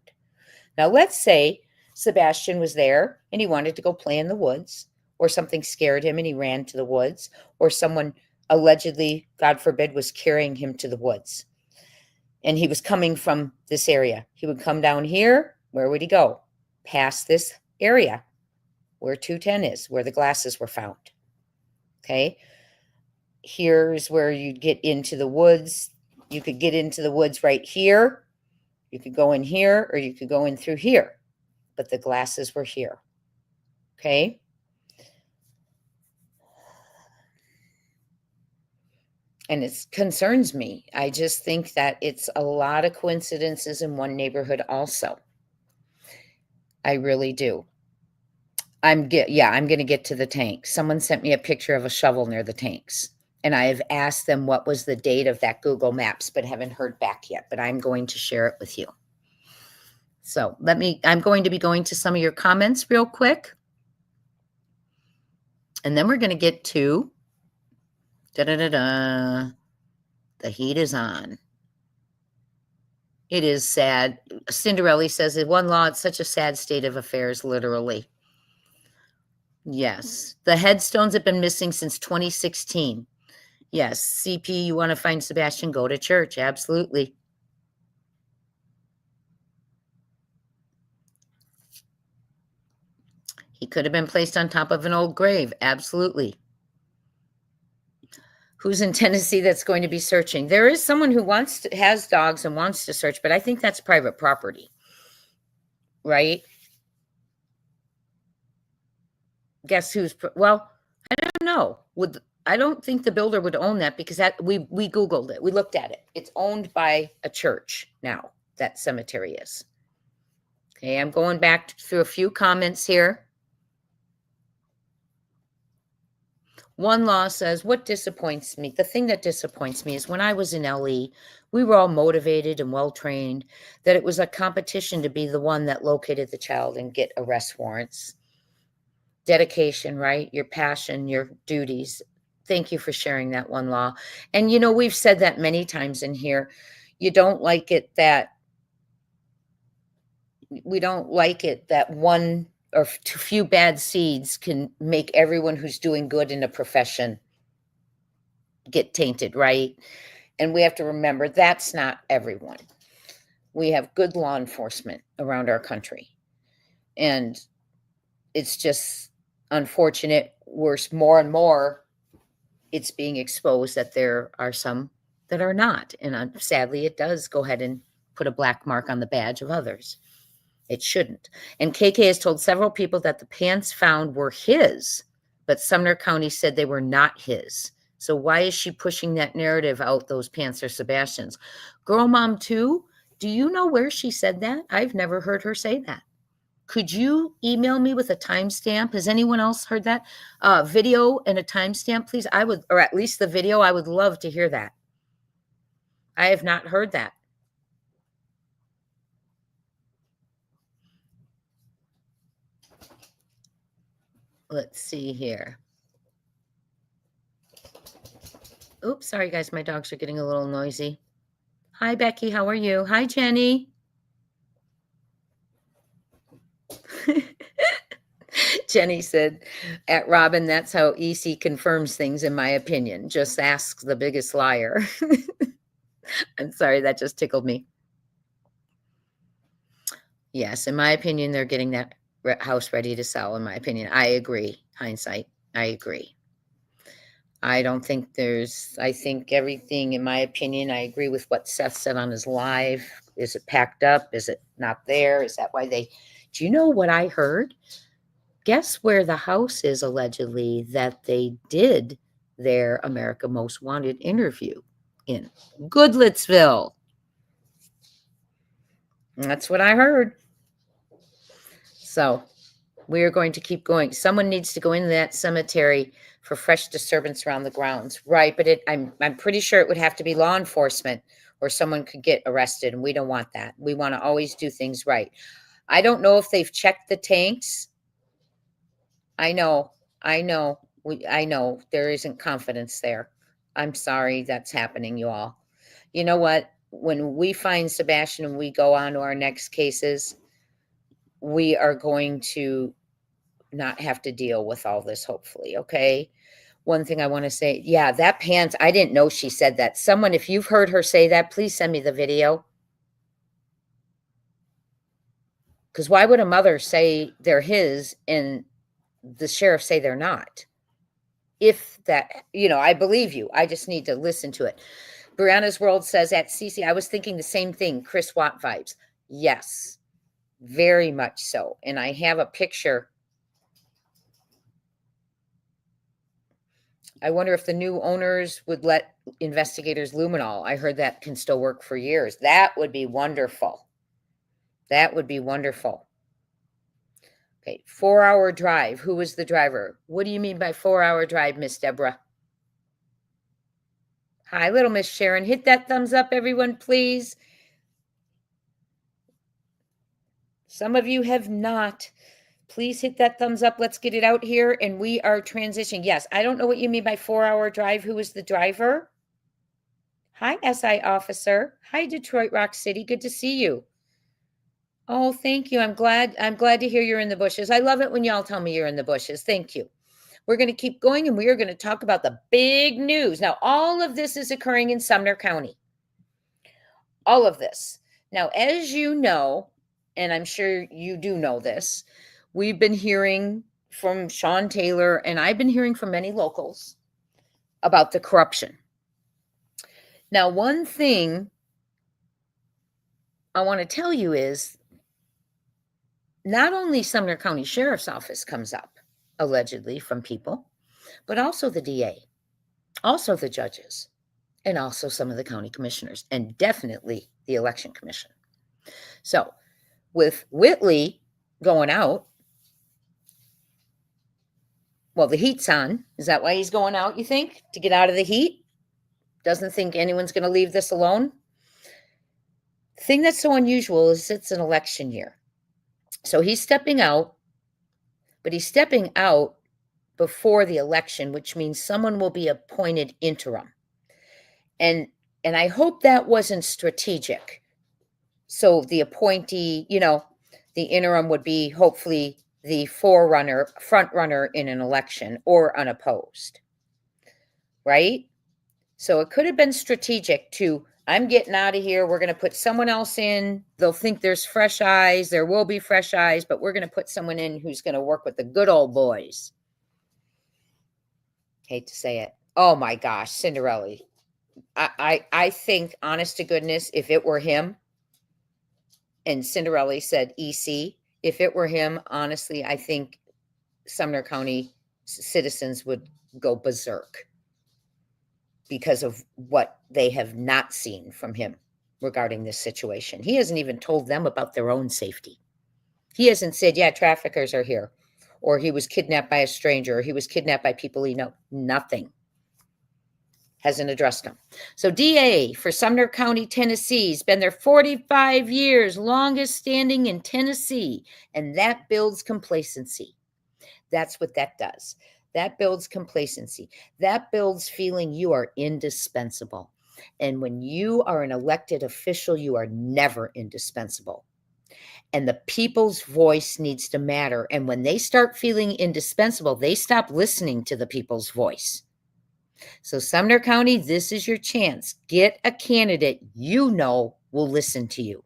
Now, let's say Sebastian was there and he wanted to go play in the woods, or something scared him and he ran to the woods, or someone allegedly, God forbid, was carrying him to the woods. And he was coming from this area. He would come down here. Where would he go? Past this area where 210 is, where the glasses were found. Okay. Here's where you'd get into the woods. You could get into the woods right here. You could go in here, or you could go in through here. But the glasses were here. Okay. And it concerns me. I just think that it's a lot of coincidences in one neighborhood also. I really do. I'm going to get to the tanks. Someone sent me a picture of a shovel near the tanks. And I have asked them what was the date of that Google Maps, but haven't heard back yet. But I'm going to share it with you. So I'm going to be going to some of your comments real quick. And then we're going to get to the heat is on. It is sad. Cinderella says, in one law, it's such a sad state of affairs, literally. Yes. The headstones have been missing since 2016. Yes. CP, you want to find Sebastian, go to church. Absolutely. He could have been placed on top of an old grave. Absolutely. Who's in Tennessee that's going to be searching? There is someone who has dogs and wants to search, but I think that's private property. right? Guess who's, well, I don't know. I don't think the builder would own that because we Googled it. We looked at it. It's owned by a church now, that cemetery is. Okay, I'm going back through a few comments here. One law says, what disappoints me, the thing that disappoints me is when I was in LE, we were all motivated and well-trained, that it was a competition to be the one that located the child and get arrest warrants. Dedication, right? Your passion, your duties. Thank you for sharing that one law. And, you know, we've said that many times in here. You don't like it that, we don't like it that one or too few bad seeds can make everyone who's doing good in a profession get tainted, right? And we have to remember that's not everyone. We have good law enforcement around our country. And it's just unfortunate, worse, more and more, it's being exposed that there are some that are not. And sadly, it does go ahead and put a black mark on the badge of others. It shouldn't. And KK has told several people that the pants found were his, but Sumner County said they were not his. So why is she pushing that narrative out, those pants are Sebastian's? Girl Mom 2, do you know where she said that? I've never heard her say that. Could you email me with a timestamp? Has anyone else heard that? Video and a timestamp, please. I would, or at least the video, I would love to hear that. I have not heard that. Let's see here. Oops, sorry guys, my dogs are getting a little noisy. Hi, Becky, how are you? Hi, Jenny. Jenny said, at Robin, that's how EC confirms things, in my opinion. Just ask the biggest liar. I'm sorry, that just tickled me. Yes, in my opinion, they're getting that house ready to sell, in my opinion. I agree. Hindsight, I agree. I don't think I think everything, in my opinion, I agree with what Seth said on his live. Is it packed up? Is it not there? Is that why do you know what I heard? Guess where the house is allegedly that they did their America Most Wanted interview in? Goodletsville. That's what I heard. So we are going to keep going. Someone needs to go into that cemetery for fresh disturbance around the grounds. Right, but I'm pretty sure it would have to be law enforcement or someone could get arrested, and we don't want that. We want to always do things right. I don't know if they've checked the tanks. I know there isn't confidence there. I'm sorry that's happening, you all. You know what? When we find Sebastian and we go on to our next cases, we are going to not have to deal with all this, hopefully. Okay. One thing I want to say, yeah, that pants, I didn't know she said that. Someone, if you've heard her say that, please send me the video. Because why would a mother say they're his and the sheriff say they're not? If that, I believe you. I just need to listen to it. Brianna's World says at CC, I was thinking the same thing. Chris Watt vibes. Yes, very much so. And I have a picture. I wonder if the new owners would let investigators luminol. I heard that can still work for years. That would be wonderful. That would be wonderful. Okay, 4-hour drive. Who was the driver? What do you mean by 4-hour drive, Miss Deborah? Hi, little Miss Sharon. Hit that thumbs up, everyone, please. Some of you have not. Please hit that thumbs up. Let's get it out here. And we are transitioning. Yes, I don't know what you mean by 4-hour drive. Who was the driver? Hi, SI officer. Hi, Detroit Rock City. Good to see you. Oh, thank you. I'm glad to hear you're in the bushes. I love it when y'all tell me you're in the bushes. Thank you. We're going to keep going, and we are going to talk about the big news. Now, all of this is occurring in Sumner County. All of this. Now, as you know, and I'm sure you do know this, we've been hearing from Sean Taylor, and I've been hearing from many locals about the corruption. Now, one thing I want to tell you is not only Sumner County Sheriff's Office comes up, allegedly, from people, but also the DA, also the judges, and also some of the county commissioners, and definitely the election commission. So with Whitley going out, well, the heat's on. Is that why he's going out, you think? To get out of the heat? Doesn't think anyone's going to leave this alone? The thing that's so unusual is it's an election year. So he's stepping out, but he's stepping out before the election, which means someone will be appointed interim. And I hope that wasn't strategic. So the appointee, the interim would be hopefully the front runner in an election or unopposed, right? So it could have been strategic to, I'm getting out of here. We're going to put someone else in. They'll think there's fresh eyes. There will be fresh eyes, but we're going to put someone in who's going to work with the good old boys. Hate to say it. Oh my gosh, Cinderella. I think, honest to goodness, if it were him, and Cinderella said EC, if it were him, honestly, I think Sumner County citizens would go berserk because of what they have not seen from him regarding this situation. He hasn't even told them about their own safety. He hasn't said, yeah, traffickers are here, or he was kidnapped by a stranger, or he was kidnapped by people he knows. Nothing. Hasn't addressed them. So DA for Sumner County, Tennessee, has been there 45 years, longest standing in Tennessee, and that builds complacency. That's what that does. That builds complacency. That builds feeling you are indispensable. And when you are an elected official, you are never indispensable. And the people's voice needs to matter. And when they start feeling indispensable, they stop listening to the people's voice. So Sumner County, this is your chance. Get a candidate you know will listen to you.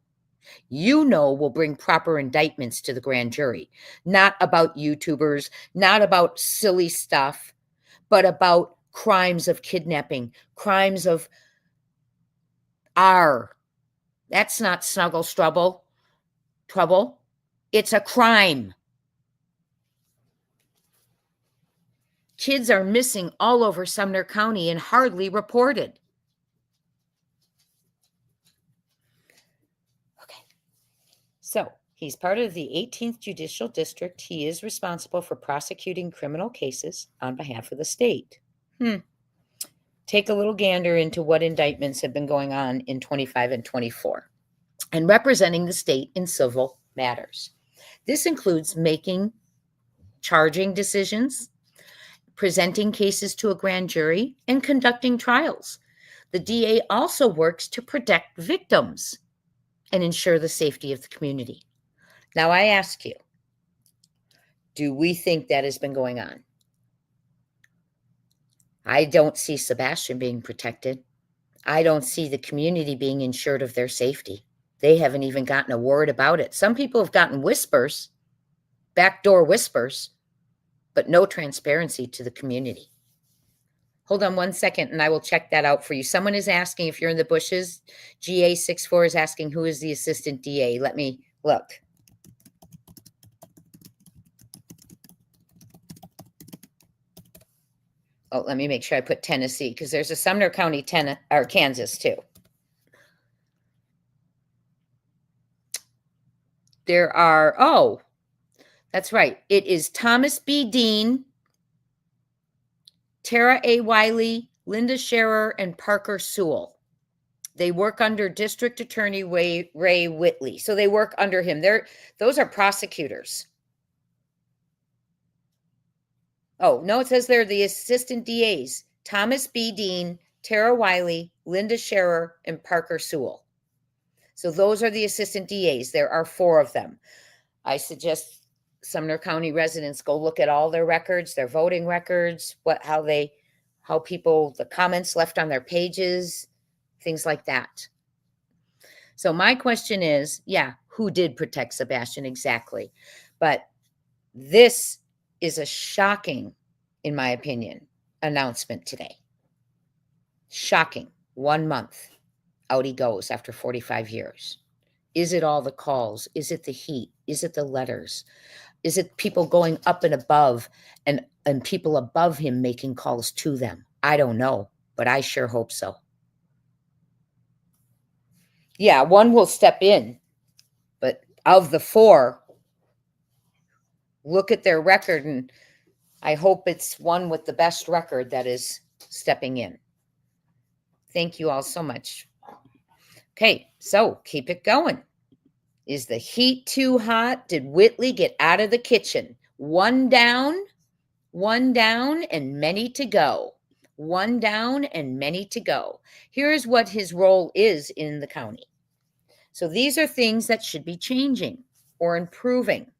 You know will bring proper indictments to the grand jury. Not about YouTubers, not about silly stuff, but about crimes of kidnapping, crimes of That's not snuggle trouble. It's a crime. Kids are missing all over Sumner County and hardly reported. Okay. So he's part of the 18th Judicial District. He is responsible for prosecuting criminal cases on behalf of the state. Take a little gander into what indictments have been going on in 25 and 24 and representing the state in civil matters. This includes making charging decisions, presenting cases to a grand jury, and conducting trials. The DA also works to protect victims and ensure the safety of the community. Now, I ask you, do we think that has been going on? I don't see Sebastian being protected. I don't see the community being ensured of their safety. They haven't even gotten a word about it. Some people have gotten whispers, backdoor whispers, but no transparency to the community. Hold on one second and I will check that out for you. Someone is asking, if you're in the bushes, GA64 is asking, who is the assistant DA? Let me look. Oh, let me make sure I put Tennessee, because there's a Sumner County, Kansas too. There are, that's right. It is Thomas B. Dean, Tara A. Wiley, Linda Scherer, and Parker Sewell. They work under District Attorney Ray Whitley. So they work under him. Those are prosecutors. Oh, no, it says they're the assistant DAs. Thomas B. Dean, Tara Wiley, Linda Scherer, and Parker Sewell. So those are the assistant DAs. There are 4 of them. I suggest Sumner County residents go look at all their records, their voting records, how people, the comments left on their pages, things like that. So my question is, who did protect Sebastian exactly? But this is a shocking, in my opinion, announcement today. Shocking. 1 month. Out he goes after 45 years. Is it all the calls? Is it the heat? Is it the letters? Is it people going up and above and people above him making calls to them? I don't know, but I sure hope so. Yeah, one will step in, but of the four, look at their record, and I hope it's one with the best record that is stepping in. Thank you all so much. Okay, so keep it going. Is the heat too hot? Did Whitley get out of the kitchen? One down, and many to go. One down and many to go. Here's what his role is in the county. So these are things that should be changing or improving.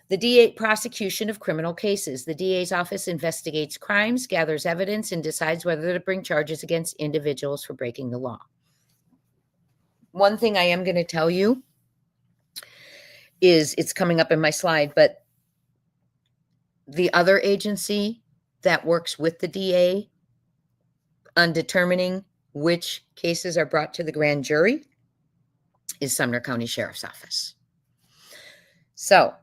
The DA prosecution of criminal cases. The DA's office investigates crimes, gathers evidence, and decides whether to bring charges against individuals for breaking the law. One thing I am going to tell you is, it's coming up in my slide, but the other agency that works with the DA on determining which cases are brought to the grand jury is Sumner County Sheriff's Office. So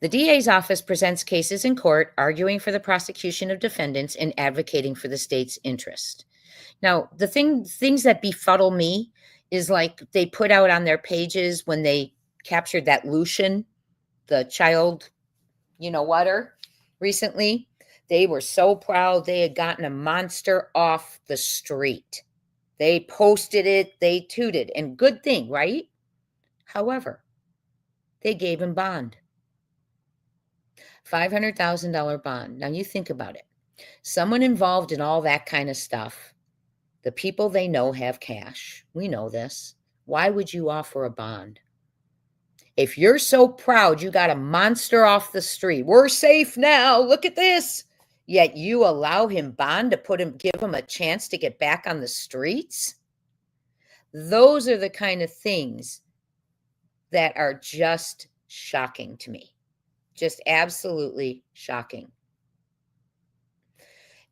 the DA's office presents cases in court, arguing for the prosecution of defendants and advocating for the state's interest. Now, the things that befuddle me is, like, they put out on their pages when they captured that Lucian, the child, whatter, recently. They were so proud they had gotten a monster off the street. They posted it, they tooted, and good thing, right? However, they gave him bond. $500,000 bond. Now you think about it. Someone involved in all that kind of stuff, the people they know have cash. We know this. Why would you offer a bond? If you're so proud you got a monster off the street, we're safe now, look at this, yet you allow him bond to give him a chance to get back on the streets? Those are the kind of things that are just shocking to me. Just absolutely shocking.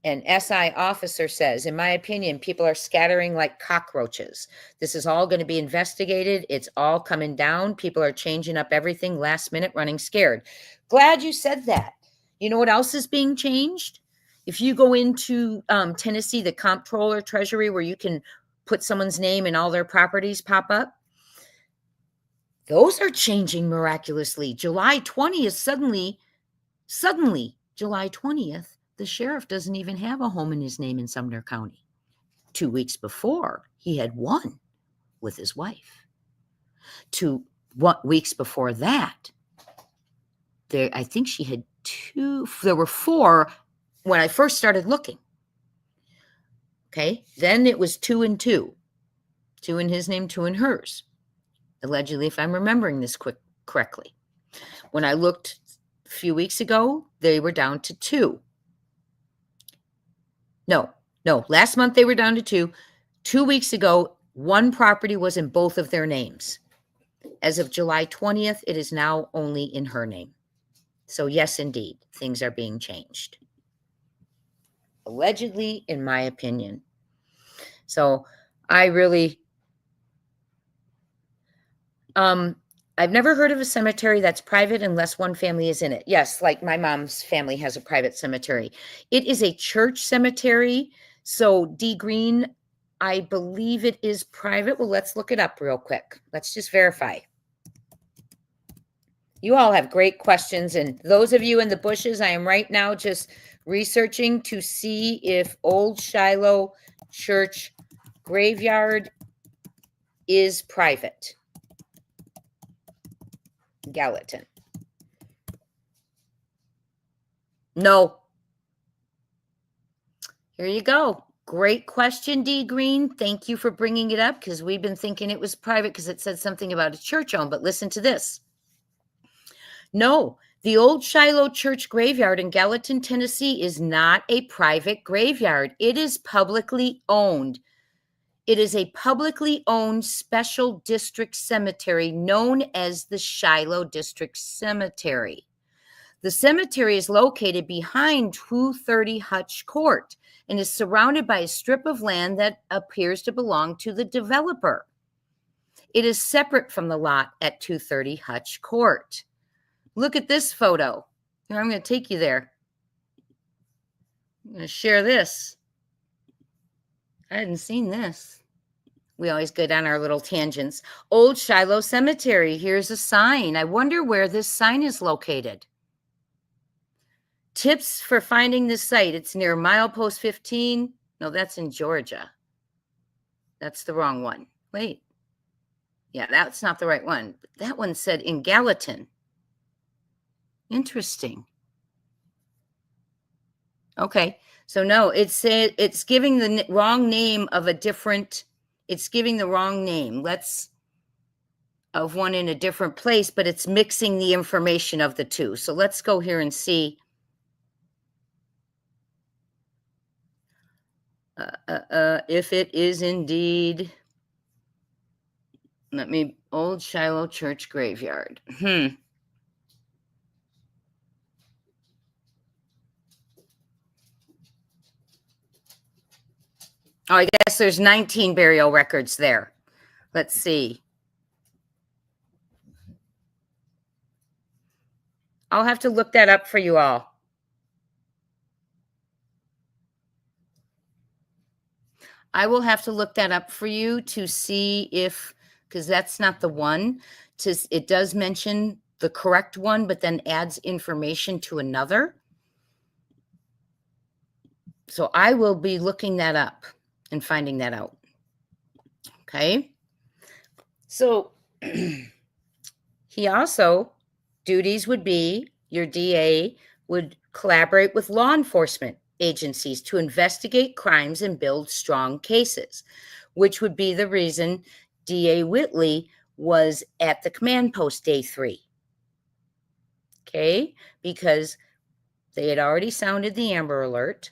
An SI officer says, in my opinion, people are scattering like cockroaches. This is all going to be investigated. It's all coming down. People are changing up everything last minute, running scared. Glad you said that. You know what else is being changed? If you go into Tennessee, the comptroller treasury, where you can put someone's name and all their properties pop up, those are changing miraculously. July 20th, suddenly, July 20th, the sheriff doesn't even have a home in his name in Sumner County. 2 weeks before, he had one with his wife. 2 weeks before that, I think she had 2. There were 4 when I first started looking. Okay, then it was 2 and 2. 2 in his name, 2 in hers. Allegedly, if I'm remembering this correctly. When I looked a few weeks ago, they were down to 2. No, last month they were down to 2. 2 weeks ago, 1 property was in both of their names. As of July 20th, it is now only in her name. So yes, indeed, things are being changed. Allegedly, in my opinion. So I really... I've never heard of a cemetery that's private unless one family is in it. Yes, like my mom's family has a private cemetery. It is a church cemetery. So D. Green, I believe it is private. Well, let's look it up real quick. Let's just verify. You all have great questions. And those of you in the bushes, I am right now just researching to see if Old Shiloh Church Graveyard is private. Gallatin. No. Here you go. Great question, D. Green. Thank you for bringing it up, because we've been thinking it was private because it said something about a church owned. But listen to this. No, the Old Shiloh Church Graveyard in Gallatin, Tennessee is not a private graveyard. It is publicly owned. It is a publicly owned special district cemetery known as the Shiloh District Cemetery. The cemetery is located behind 230 Hutch Court and is surrounded by a strip of land that appears to belong to the developer. It is separate from the lot at 230 Hutch Court. Look at this photo. Here, I'm going to take you there. I'm going to share this. I hadn't seen this. We always go down our little tangents. Old Shiloh Cemetery. Here's a sign. I wonder where this sign is located. Tips for finding this site. It's near milepost 15. No, that's in Georgia. That's the wrong one. Wait. Yeah, that's not the right one. That one said in Gallatin. Interesting. Okay. So no, it's giving the wrong name of a different, it's giving the wrong name. Of one in a different place, but it's mixing the information of the two. So let's go here and see. If it is indeed, Old Shiloh Church Graveyard. Oh, I guess there's 19 burial records there. Let's see. I'll have to look that up for you all. I will have to look that up for you to see if, because that's not the one. It does mention the correct one, but then adds information to another. So I will be looking that up and finding that out. Okay. So he also, duties would be, your DA would collaborate with law enforcement agencies to investigate crimes and build strong cases, which would be the reason DA Whitley was at the command post day 3. Okay, because they had already sounded the Amber Alert,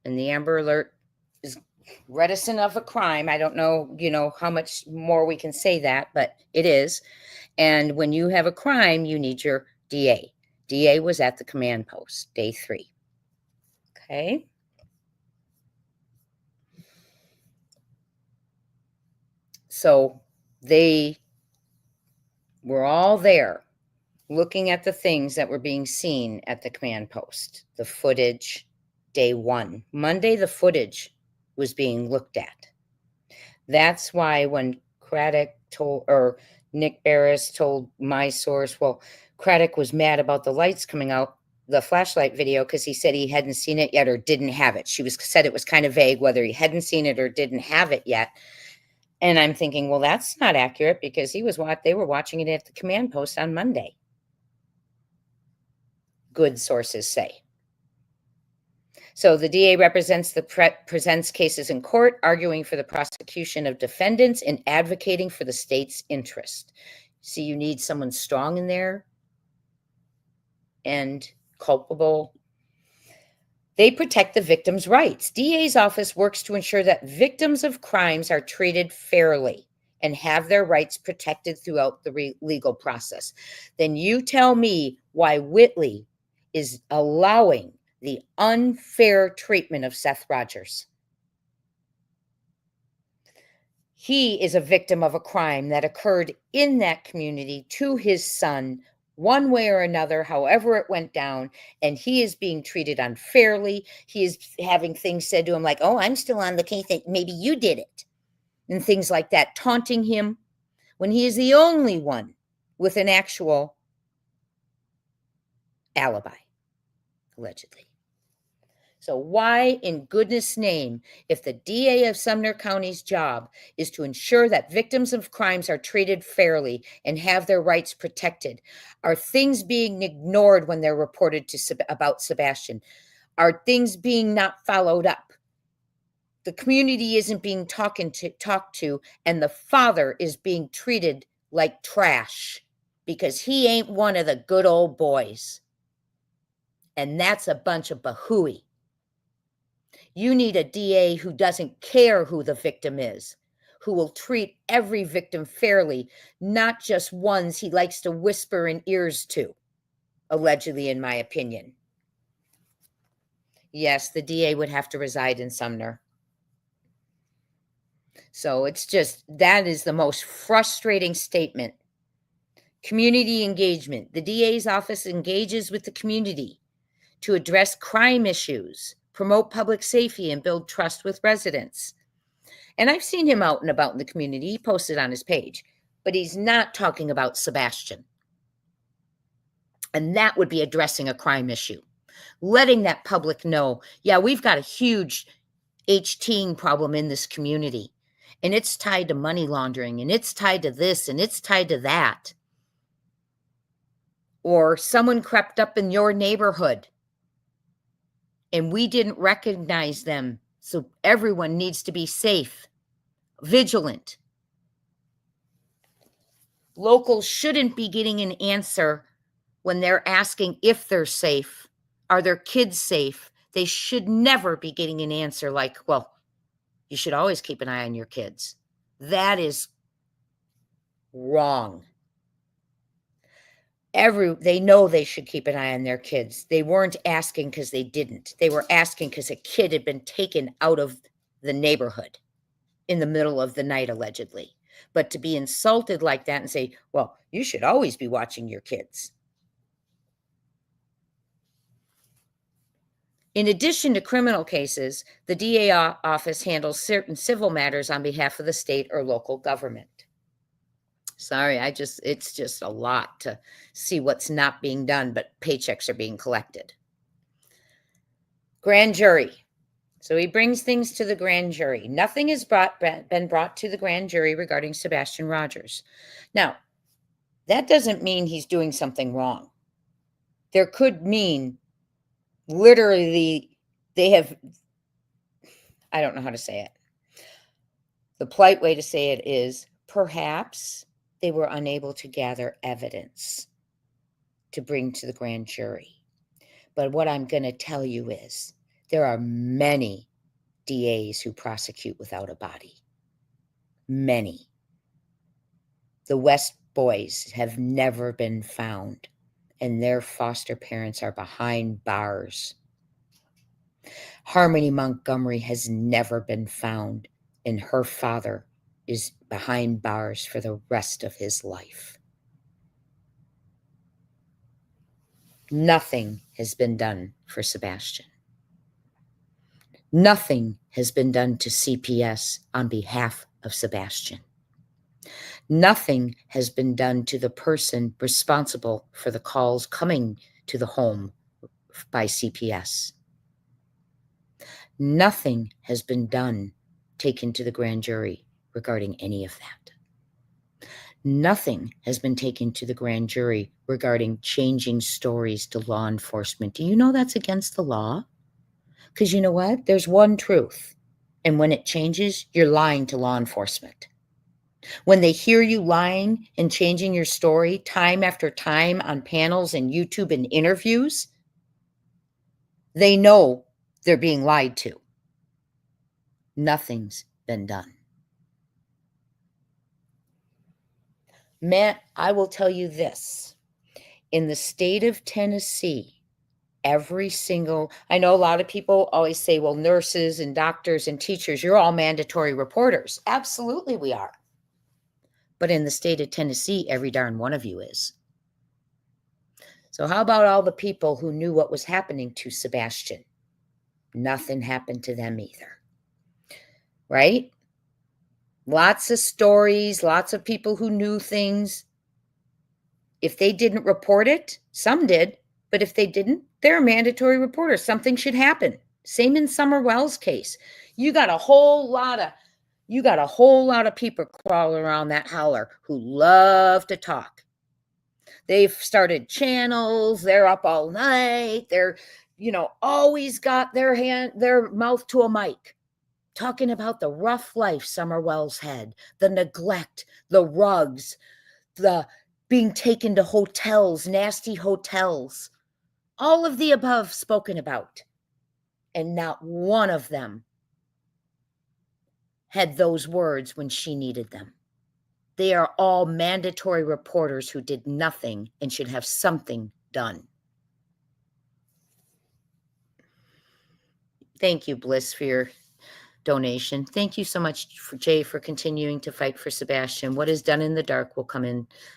and the Amber Alert is reticent of a crime. I don't know, how much more we can say that, but it is. And when you have a crime, you need your DA. DA was at the command post day 3. Okay. So they were all there looking at the things that were being seen at the command post, the footage, day 1. Monday, the footage was being looked at. That's why when Nick Barris told my source, well, Craddock was mad about the lights coming out, the flashlight video, because he said he hadn't seen it yet or didn't have it. She said it was kind of vague whether he hadn't seen it or didn't have it yet. And I'm thinking, well, that's not accurate because they were watching it at the command post on Monday. Good sources say. So the DA presents cases in court, arguing for the prosecution of defendants and advocating for the state's interest. See, you need someone strong in there and culpable. They protect the victim's rights. DA's office works to ensure that victims of crimes are treated fairly and have their rights protected throughout the legal process. Then you tell me why Whitley is allowing the unfair treatment of Seth Rogers. He is a victim of a crime that occurred in that community to his son, one way or another, however it went down, and he is being treated unfairly. He is having things said to him like, oh, I'm still on the case, maybe you did it, and things like that, taunting him when he is the only one with an actual alibi, allegedly. So why, in goodness name, if the DA of Sumner County's job is to ensure that victims of crimes are treated fairly and have their rights protected, are things being ignored when they're reported about Sebastian? Are things being not followed up? The community isn't being talked to, and the father is being treated like trash because he ain't one of the good old boys. And that's a bunch of bahooey. You need a DA who doesn't care who the victim is, who will treat every victim fairly, not just ones he likes to whisper in ears to, allegedly, in my opinion. Yes, the DA would have to reside in Sumner. So it's just, that is the most frustrating statement. Community engagement. The DA's office engages with the community to address crime issues, promote public safety, and build trust with residents. And I've seen him out and about in the community. He posted on his page, but he's not talking about Sebastian. And that would be addressing a crime issue, letting that public know, yeah, we've got a huge teen problem in this community, and it's tied to money laundering, and it's tied to this, and it's tied to that. Or someone crept up in your neighborhood and we didn't recognize them. So everyone needs to be safe, vigilant. Locals shouldn't be getting an answer when they're asking if they're safe. Are their kids safe? They should never be getting an answer like, well, you should always keep an eye on your kids. That is wrong. They know they should keep an eye on their kids. They weren't asking because they didn't. They were asking because a kid had been taken out of the neighborhood in the middle of the night, allegedly. But to be insulted like that and say, well, you should always be watching your kids. In addition to criminal cases, the DA office handles certain civil matters on behalf of the state or local government. Sorry, it's just a lot to see what's not being done, but paychecks are being collected. Grand jury. So he brings things to the grand jury. Nothing has been brought to the grand jury regarding Sebastian Rogers. Now, that doesn't mean he's doing something wrong. There could mean literally I don't know how to say it. The polite way to say it is perhaps they were unable to gather evidence to bring to the grand jury. But what I'm going to tell you is there are many DAs who prosecute without a body. Many. The West boys have never been found, and their foster parents are behind bars. Harmony Montgomery has never been found, and her father is behind bars for the rest of his life. Nothing has been done for Sebastian. Nothing has been done to CPS on behalf of Sebastian. Nothing has been done to the person responsible for the calls coming to the home by CPS. Nothing has been done, taken to the grand jury regarding any of that. Nothing has been taken to the grand jury regarding changing stories to law enforcement. Do you know that's against the law? Because you know what? There's one truth. And when it changes, you're lying to law enforcement. When they hear you lying and changing your story time after time on panels and YouTube and interviews, they know they're being lied to. Nothing's been done. Matt, I will tell you this. In the state of Tennessee, I know a lot of people always say, well, nurses and doctors and teachers, you're all mandatory reporters. Absolutely we are. But in the state of Tennessee, every darn one of you is. So how about all the people who knew what was happening to Sebastian? Nothing happened to them either. Right? Lots of stories, lots of people who knew things. If they didn't report it, some did, but if they didn't, they're mandatory reporters. Something should happen. Same in Summer Wells' case. You got a whole lot of people crawling around that holler who love to talk. They've started channels. They're up all night. They're, always got their mouth to a mic, talking about the rough life Summer Wells had, the neglect, the rugs, the being taken to hotels, nasty hotels, all of the above spoken about. And not one of them had those words when she needed them. They are all mandatory reporters who did nothing and should have something done. Thank you, Bliss, for your donation. Thank you so much, Jay, for continuing to fight for Sebastian. What is done in the dark will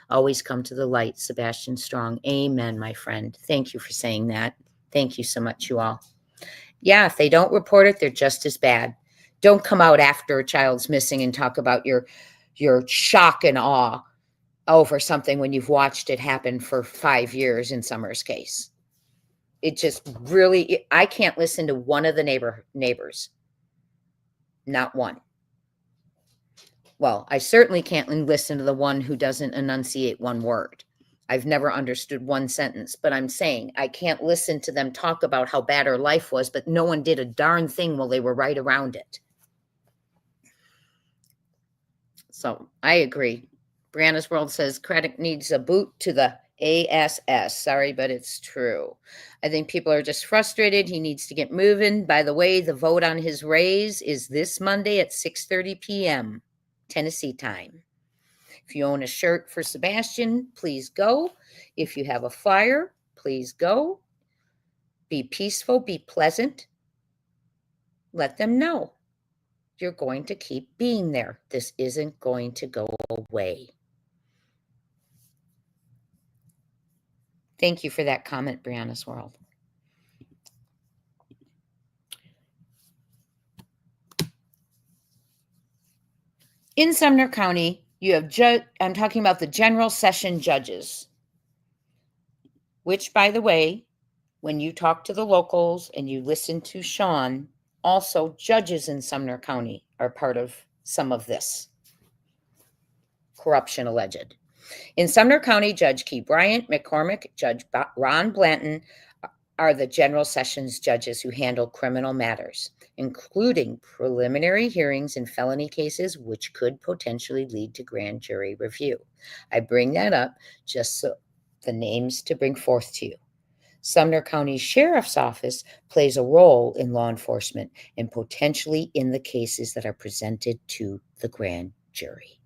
always come to the light. Sebastian Strong. Amen, my friend. Thank you for saying that. Thank you so much, you all. Yeah, if they don't report it, they're just as bad. Don't come out after a child's missing and talk about your shock and awe over something when you've watched it happen for 5 years in Summer's case. It just really, I can't listen to one of the neighbors. Not one. Well, I certainly can't listen to the one who doesn't enunciate one word. I've never understood one sentence, but I'm saying I can't listen to them talk about how bad her life was, but no one did a darn thing while they were right around it. So I agree. Brianna's World says credit needs a boot to the ASS. Sorry, but it's true. I think people are just frustrated. He needs to get moving. By the way, the vote on his raise is this Monday at 6:30 p.m. Tennessee time. If you own a shirt for Sebastian, please go. If you have a flyer, please go. Be peaceful, be pleasant. Let them know you're going to keep being there. This isn't going to go away. Thank you for that comment, Brianna's World. In Sumner County, you have I'm talking about the general session judges, which, by the way, when you talk to the locals and you listen to Sean, also judges in Sumner County are part of some of this corruption alleged. In Sumner County, Judge Key Bryant, McCormick, Judge Ron Blanton are the general sessions judges who handle criminal matters, including preliminary hearings in felony cases, which could potentially lead to grand jury review. I bring that up just so the names to bring forth to you. Sumner County Sheriff's Office plays a role in law enforcement and potentially in the cases that are presented to the grand jury.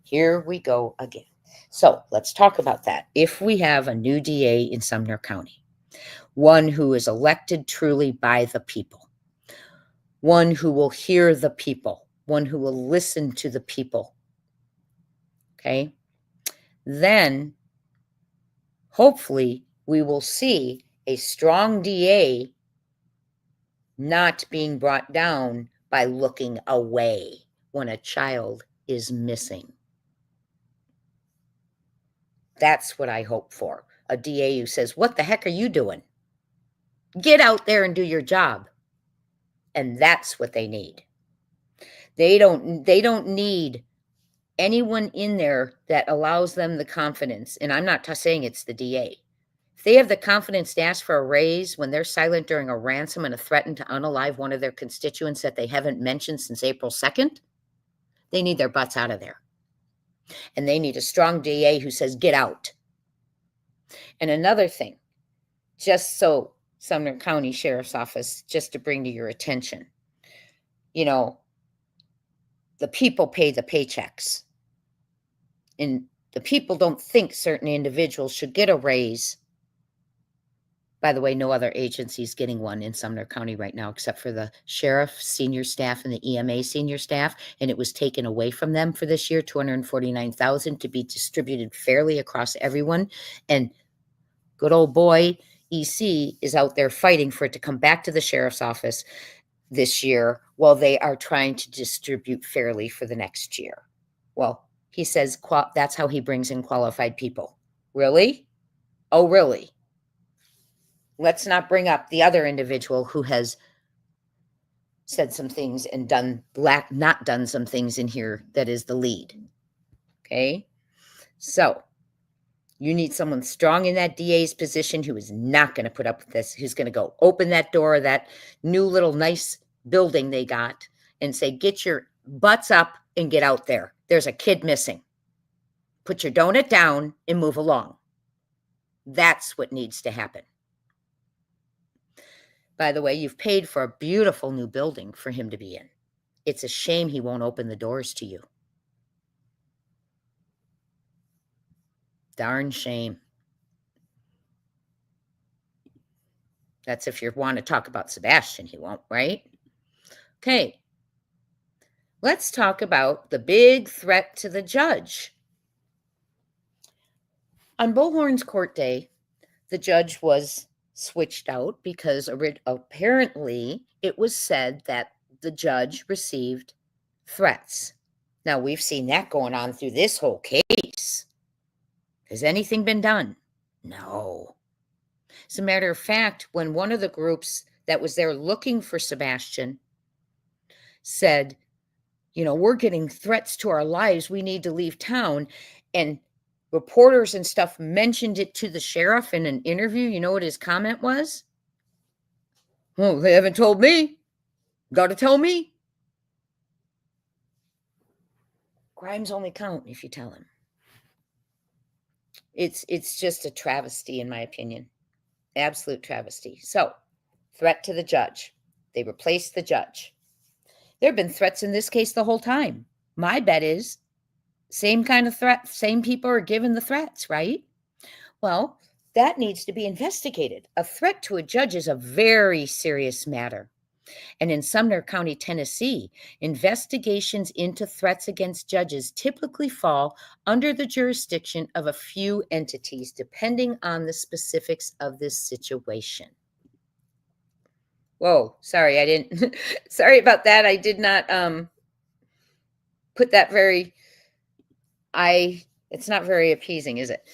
Here we go again. So let's talk about that. If we have a new DA in Sumner County, one who is elected truly by the people, one who will hear the people, one who will listen to the people, okay, then hopefully we will see a strong DA not being brought down by looking away when a child is missing. That's what I hope for. A DA who says, what the heck are you doing? Get out there and do your job. And that's what they need. They don't need anyone in there that allows them the confidence. And I'm not saying it's the DA. If they have the confidence to ask for a raise when they're silent during a ransom and a threaten to unalive one of their constituents that they haven't mentioned since April 2nd, they need their butts out of there. And they need a strong DA who says, get out. And another thing, just so Sumner County Sheriff's Office, just to bring to your attention, you know, the people pay the paychecks. And the people don't think certain individuals should get a raise. By the way, no other agency is getting one in Sumner County right now, except for the sheriff, senior staff, and the EMA senior staff. And it was taken away from them for this year, $249,000 to be distributed fairly across everyone. And good old boy EC is out there fighting for it to come back to the sheriff's office this year while they are trying to distribute fairly for the next year. Well, he says that's how he brings in qualified people. Really? Oh, really? Let's not bring up the other individual who has said some things and not done some things in here that is the lead. Okay? So you need someone strong in that DA's position who is not going to put up with this, who's going to go open that door of that new little nice building they got and say, get your butts up and get out there. There's a kid missing. Put your donut down and move along. That's what needs to happen. By the way, you've paid for a beautiful new building for him to be in. It's a shame he won't open the doors to you. Darn shame. That's if you want to talk about Sebastian, he won't, right? Okay, let's talk about the big threat to the judge. On Bullhorn's court day, the judge was switched out because apparently it was said that the judge received threats. Now, we've seen that going on through this whole case. Has anything been done? No. As a matter of fact, when one of the groups that was there looking for Sebastian said, we're getting threats to our lives, we need to leave town, and reporters and stuff mentioned it to the sheriff in an interview, you know what his comment was? Well, they haven't told me. Got to tell me. Crimes only count if you tell him. It's just a travesty, in my opinion. Absolute travesty. So, threat to the judge. They replaced the judge. There have been threats in this case the whole time. My bet is same kind of threat, same people are given the threats, right? Well, that needs to be investigated. A threat to a judge is a very serious matter. And in Sumner County, Tennessee, investigations into threats against judges typically fall under the jurisdiction of a few entities, depending on the specifics of this situation. Whoa, sorry, I didn't, sorry about that. I did not put that it's not very appeasing, is it?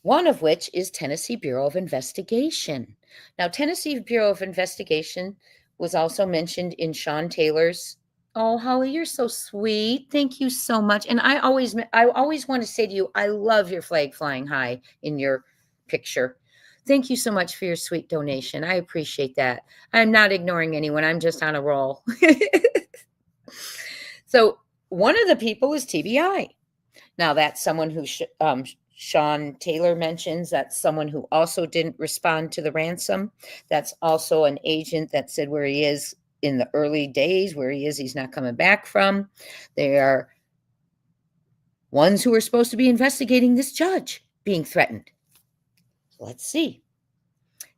One of which is Tennessee Bureau of Investigation. Now, Tennessee Bureau of Investigation was also mentioned in Sean Taylor's. Oh, Holly, you're so sweet. Thank you so much. And I always want to say to you, I love your flag flying high in your picture. Thank you so much for your sweet donation. I appreciate that. I'm not ignoring anyone. I'm just on a roll. So one of the people is TBI. Now, that's someone who Sean Taylor mentions. That's someone who also didn't respond to the ransom. That's also an agent that said where he is in the early days, where he is, he's not coming back from. They are ones who are supposed to be investigating this judge being threatened. Let's see.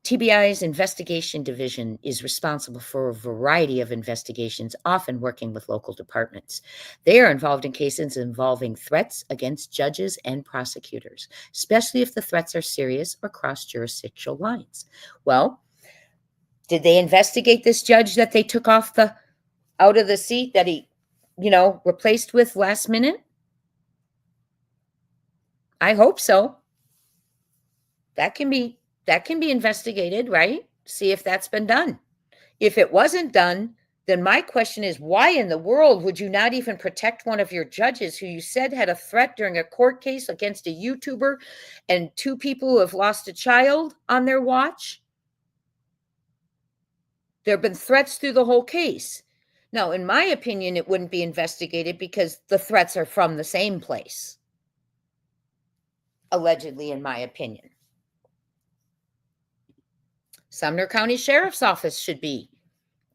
TBI's investigation division is responsible for a variety of investigations, often working with local departments. They are involved in cases involving threats against judges and prosecutors, especially if the threats are serious or cross jurisdictional lines. Well, did they investigate this judge that they took out of the seat that he, replaced with last minute? I hope so. That can be investigated, right? See if that's been done. If it wasn't done, then my question is, why in the world would you not even protect one of your judges who you said had a threat during a court case against a YouTuber and 2 people who have lost a child on their watch? There have been threats through the whole case. Now, in my opinion, it wouldn't be investigated because the threats are from the same place. Allegedly, in my opinion. Sumner County Sheriff's Office should be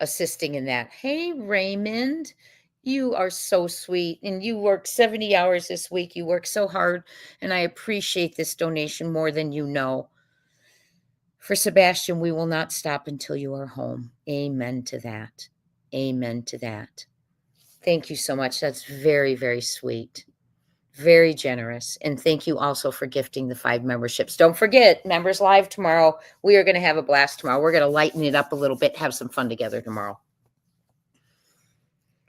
assisting in that. Hey, Raymond, you are so sweet. And you worked 70 hours this week. You worked so hard. And I appreciate this donation more than you know. For Sebastian, we will not stop until you are home. Amen to that. Amen to that. Thank you so much. That's very, very sweet. Very generous. And thank you also for gifting the 5 memberships. Don't forget, Members Live tomorrow. We are going to have a blast tomorrow. We're going to lighten it up a little bit, have some fun together tomorrow.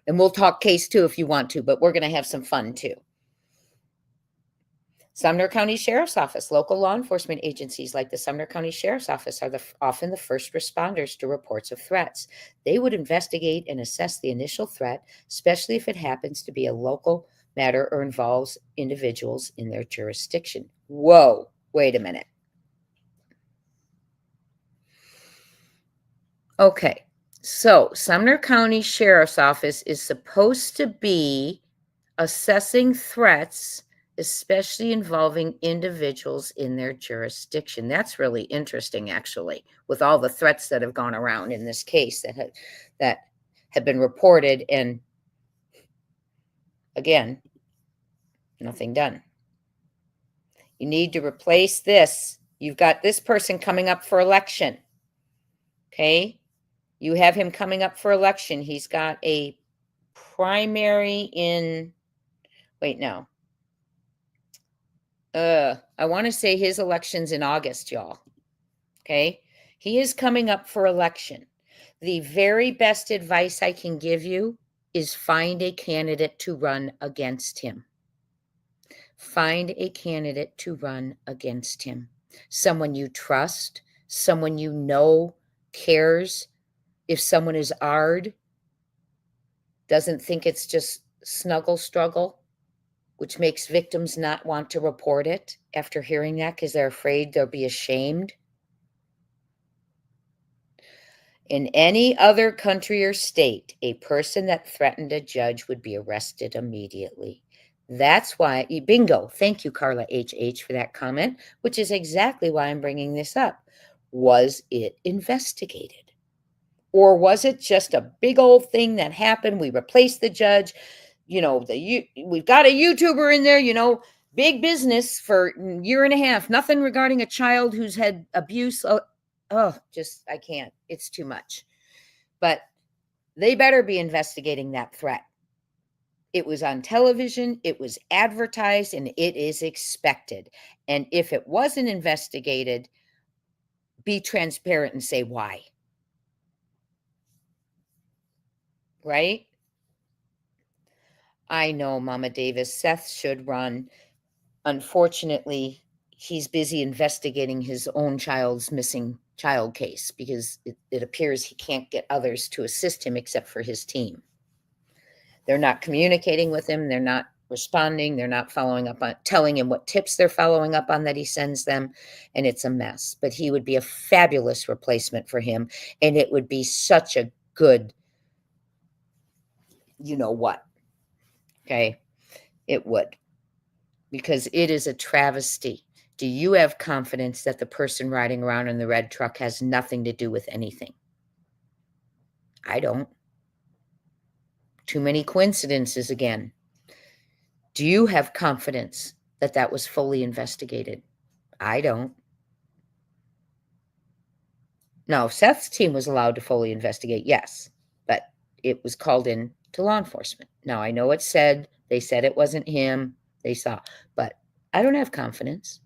And we'll talk case too if you want to, but we're going to have some fun too. Sumner County Sheriff's Office. Local law enforcement agencies like the Sumner County Sheriff's Office are often the first responders to reports of threats. They would investigate and assess the initial threat, especially if it happens to be a local matter or involves individuals in their jurisdiction. Whoa, wait a minute. Okay, so Sumner County Sheriff's Office is supposed to be assessing threats, especially involving individuals in their jurisdiction. That's really interesting, actually, with all the threats that have gone around in this case that have been reported, and again, nothing done. You need to replace this. You've got this person coming up for election. Okay? You have him coming up for election. He's got a primary in, wait, no. I want to say his election's in August, y'all. Okay? He is coming up for election. The very best advice I can give you is find a candidate to run against him. Find a candidate to run against him. Someone you trust, someone you know cares. If someone is ARD, doesn't think it's just snuggle struggle, which makes victims not want to report it after hearing that because they're afraid they'll be ashamed. In any other country or state, a person that threatened a judge would be arrested immediately. That's why, bingo, thank you, Carla HH, for that comment, which is exactly why I'm bringing this up. Was it investigated? Or was it just a big old thing that happened? We replaced the judge. You know, we've got a YouTuber in there, you know, big business for a year and a half. Nothing regarding a child who's had abuse. Just, I can't. It's too much. But they better be investigating that threat. It was on television, it was advertised, and it is expected. And if it wasn't investigated, be transparent and say why. Right? I know, Mama Davis, Seth should run. Unfortunately, he's busy investigating his own child's missing child case because it appears he can't get others to assist him except for his team. They're not communicating with him. They're not responding. They're not following up on, telling him what tips they're following up on that he sends them. And it's a mess. But he would be a fabulous replacement for him. And it would be such a good, you know what? Okay. It would. Because it is a travesty. Do you have confidence that the person riding around in the red truck has nothing to do with anything? I don't. Too many coincidences again. Do you have confidence that that was fully investigated? I don't. Now, Seth's team was allowed to fully investigate, yes, but it was called in to law enforcement. Now, I know it said, they said it wasn't him, they saw, but I don't have confidence.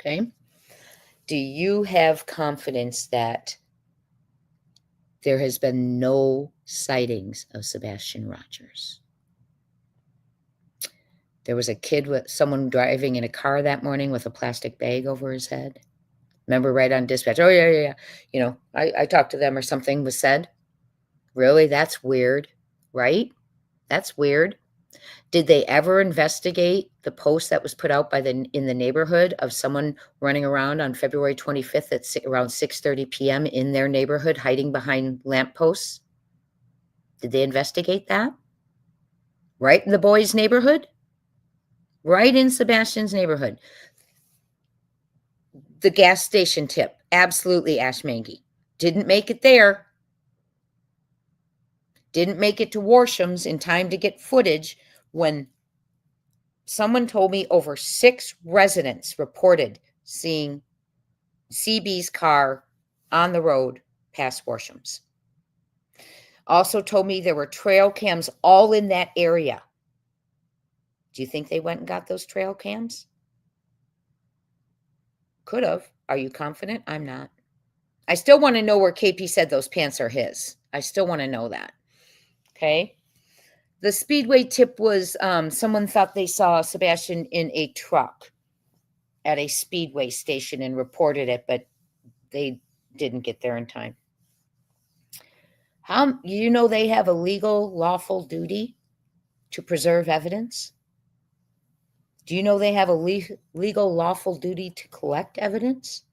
Okay? Do you have confidence that there has been no sightings of Sebastian Rogers? There was a kid with someone driving in a car that morning with a plastic bag over his head. Remember, right on dispatch? Oh, yeah. You know, I talked to them or something was said. Really? That's weird, right? That's weird. Did they ever investigate the post that was put out in the neighborhood of someone running around on February 25th at around 6:30 p.m. in their neighborhood, hiding behind lampposts? Did they investigate that? Right in the boys' neighborhood? Right in Sebastian's neighborhood. The gas station tip. Absolutely, Ash Mangy. Didn't make it there. Didn't make it to Warsham's in time to get footage when someone told me over 6 residents reported seeing CB's car on the road past Warsham's. Also told me there were trail cams all in that area. Do you think they went and got those trail cams? Could have. Are you confident? I'm not. I still want to know where KP said those pants are his. I still want to know that. Okay. The Speedway tip was someone thought they saw Sebastian in a truck at a Speedway station and reported it, but they didn't get there in time. You know they have a legal, lawful duty to preserve evidence? Do you know they have a legal, lawful duty to collect evidence?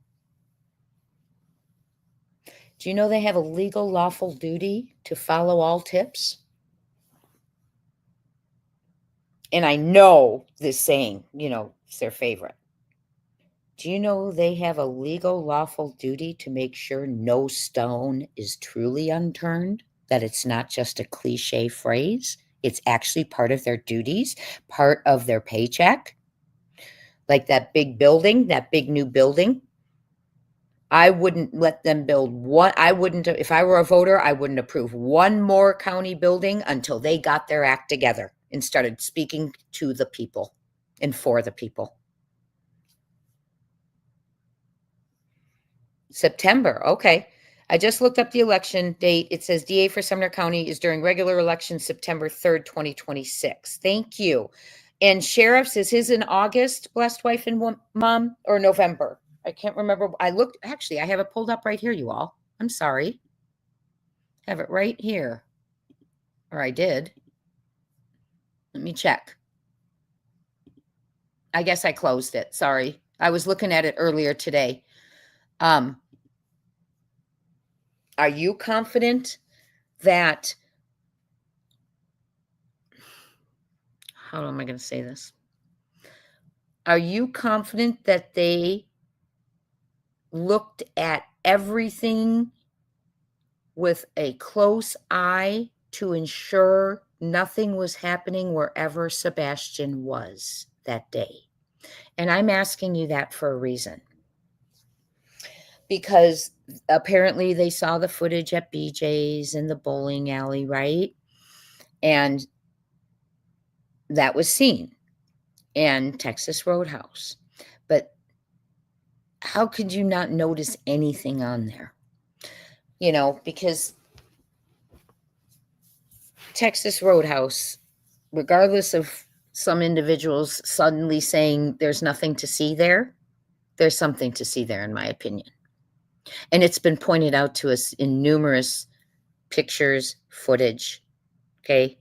Do you know they have a legal, lawful duty to follow all tips? And I know this saying, you know, it's their favorite. Do you know they have a legal, lawful duty to make sure no stone is truly unturned? That it's not just a cliche phrase. It's actually part of their duties, part of their paycheck. Like that big building, that big new building I wouldn't let them build one. I wouldn't, if I were a voter, I wouldn't approve one more county building until they got their act together and started speaking to the people and for the people. September. Okay. I just looked up the election date. It says DA for Sumner County is during regular election, September 3rd, 2026. Thank you. And sheriff's, is his in August, blessed wife and mom, or November? I can't remember. I looked, actually, I have it pulled up right here, you all. I'm sorry. I have it right here. Or I did. Let me check. I guess I closed it. Sorry. I was looking at it earlier today. Are you confident that, how am I going to say this? Are you confident that they looked at everything with a close eye to ensure nothing was happening wherever Sebastian was that day? And I'm asking you that for a reason. Because apparently they saw the footage at BJ's in the bowling alley, right? And that was seen. And Texas Roadhouse. But how could you not notice anything on there? You know, because Texas Roadhouse, regardless of some individuals suddenly saying there's nothing to see there, there's something to see there, in my opinion. And it's been pointed out to us in numerous pictures, footage, okay?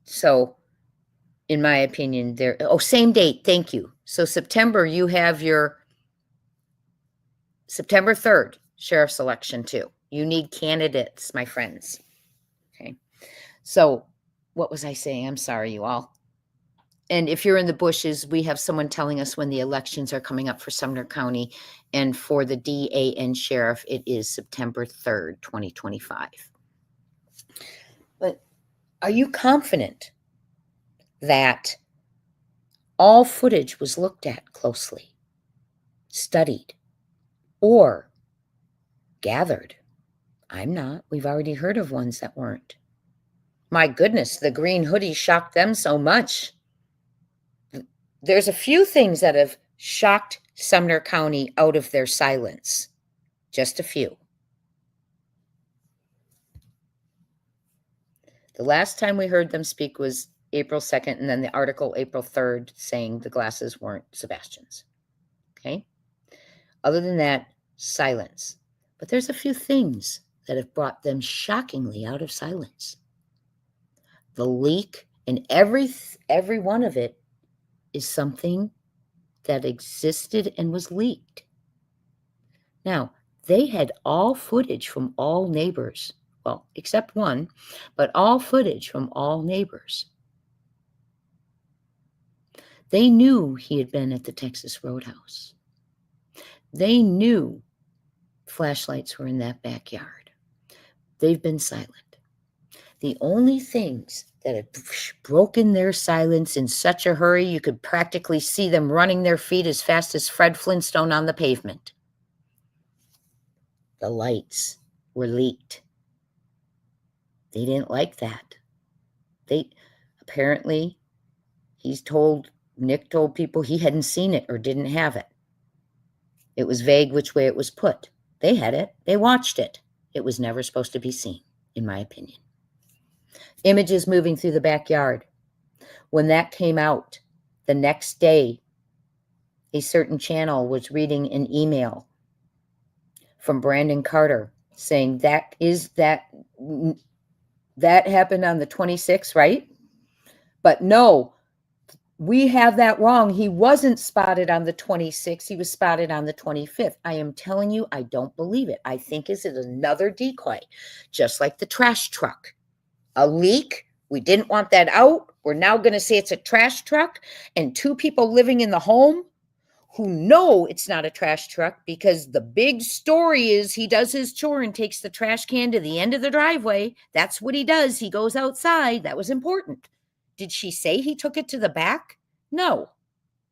So, in my opinion, there, oh, same date, thank you. So September, you have your September 3rd sheriff's election too. You need candidates, my friends. Okay. So what was I saying? I'm sorry, you all. And if you're in the bushes, we have someone telling us when the elections are coming up for Sumner County, and for the DA and sheriff, it is September 3rd, 2025. But are you confident that all footage was looked at closely, studied, or gathered? I'm not. We've already heard of ones that weren't. My goodness, the green hoodie shocked them so much. There's a few things that have shocked Sumner County out of their silence. Just a few. The last time we heard them speak was April 2nd, and then the article April 3rd saying the glasses weren't Sebastian's. Okay? Other than that, silence. But there's a few things that have brought them shockingly out of silence. The leak, and every one of it is something that existed and was leaked. Now, they had all footage from all neighbors, well, except one, but all footage from all neighbors. They knew he had been at the Texas Roadhouse. They knew flashlights were in that backyard. They've been silent. The only things that had broken their silence in such a hurry, you could practically see them running their feet as fast as Fred Flintstone on the pavement. The lights were leaked. They didn't like that. Apparently, Nick told people he hadn't seen it or didn't have it. It was vague which way it was put. They had it. They watched it. It was never supposed to be seen, in my opinion. Images moving through the backyard. When that came out, the next day, a certain channel was reading an email from Brandon Carter saying that happened on the 26th, right? But no, we have that wrong. He wasn't spotted on the 26th. He was spotted on the 25th. I am telling you, I don't believe it. I think is it another decoy, just like the trash truck. A leak. We didn't want that out. We're now going to say it's a trash truck, and two people living in the home who know it's not a trash truck, because the big story is he does his chore and takes the trash can to the end of the driveway. That's what he does. He goes outside. That was important. Did she say he took it to the back? No.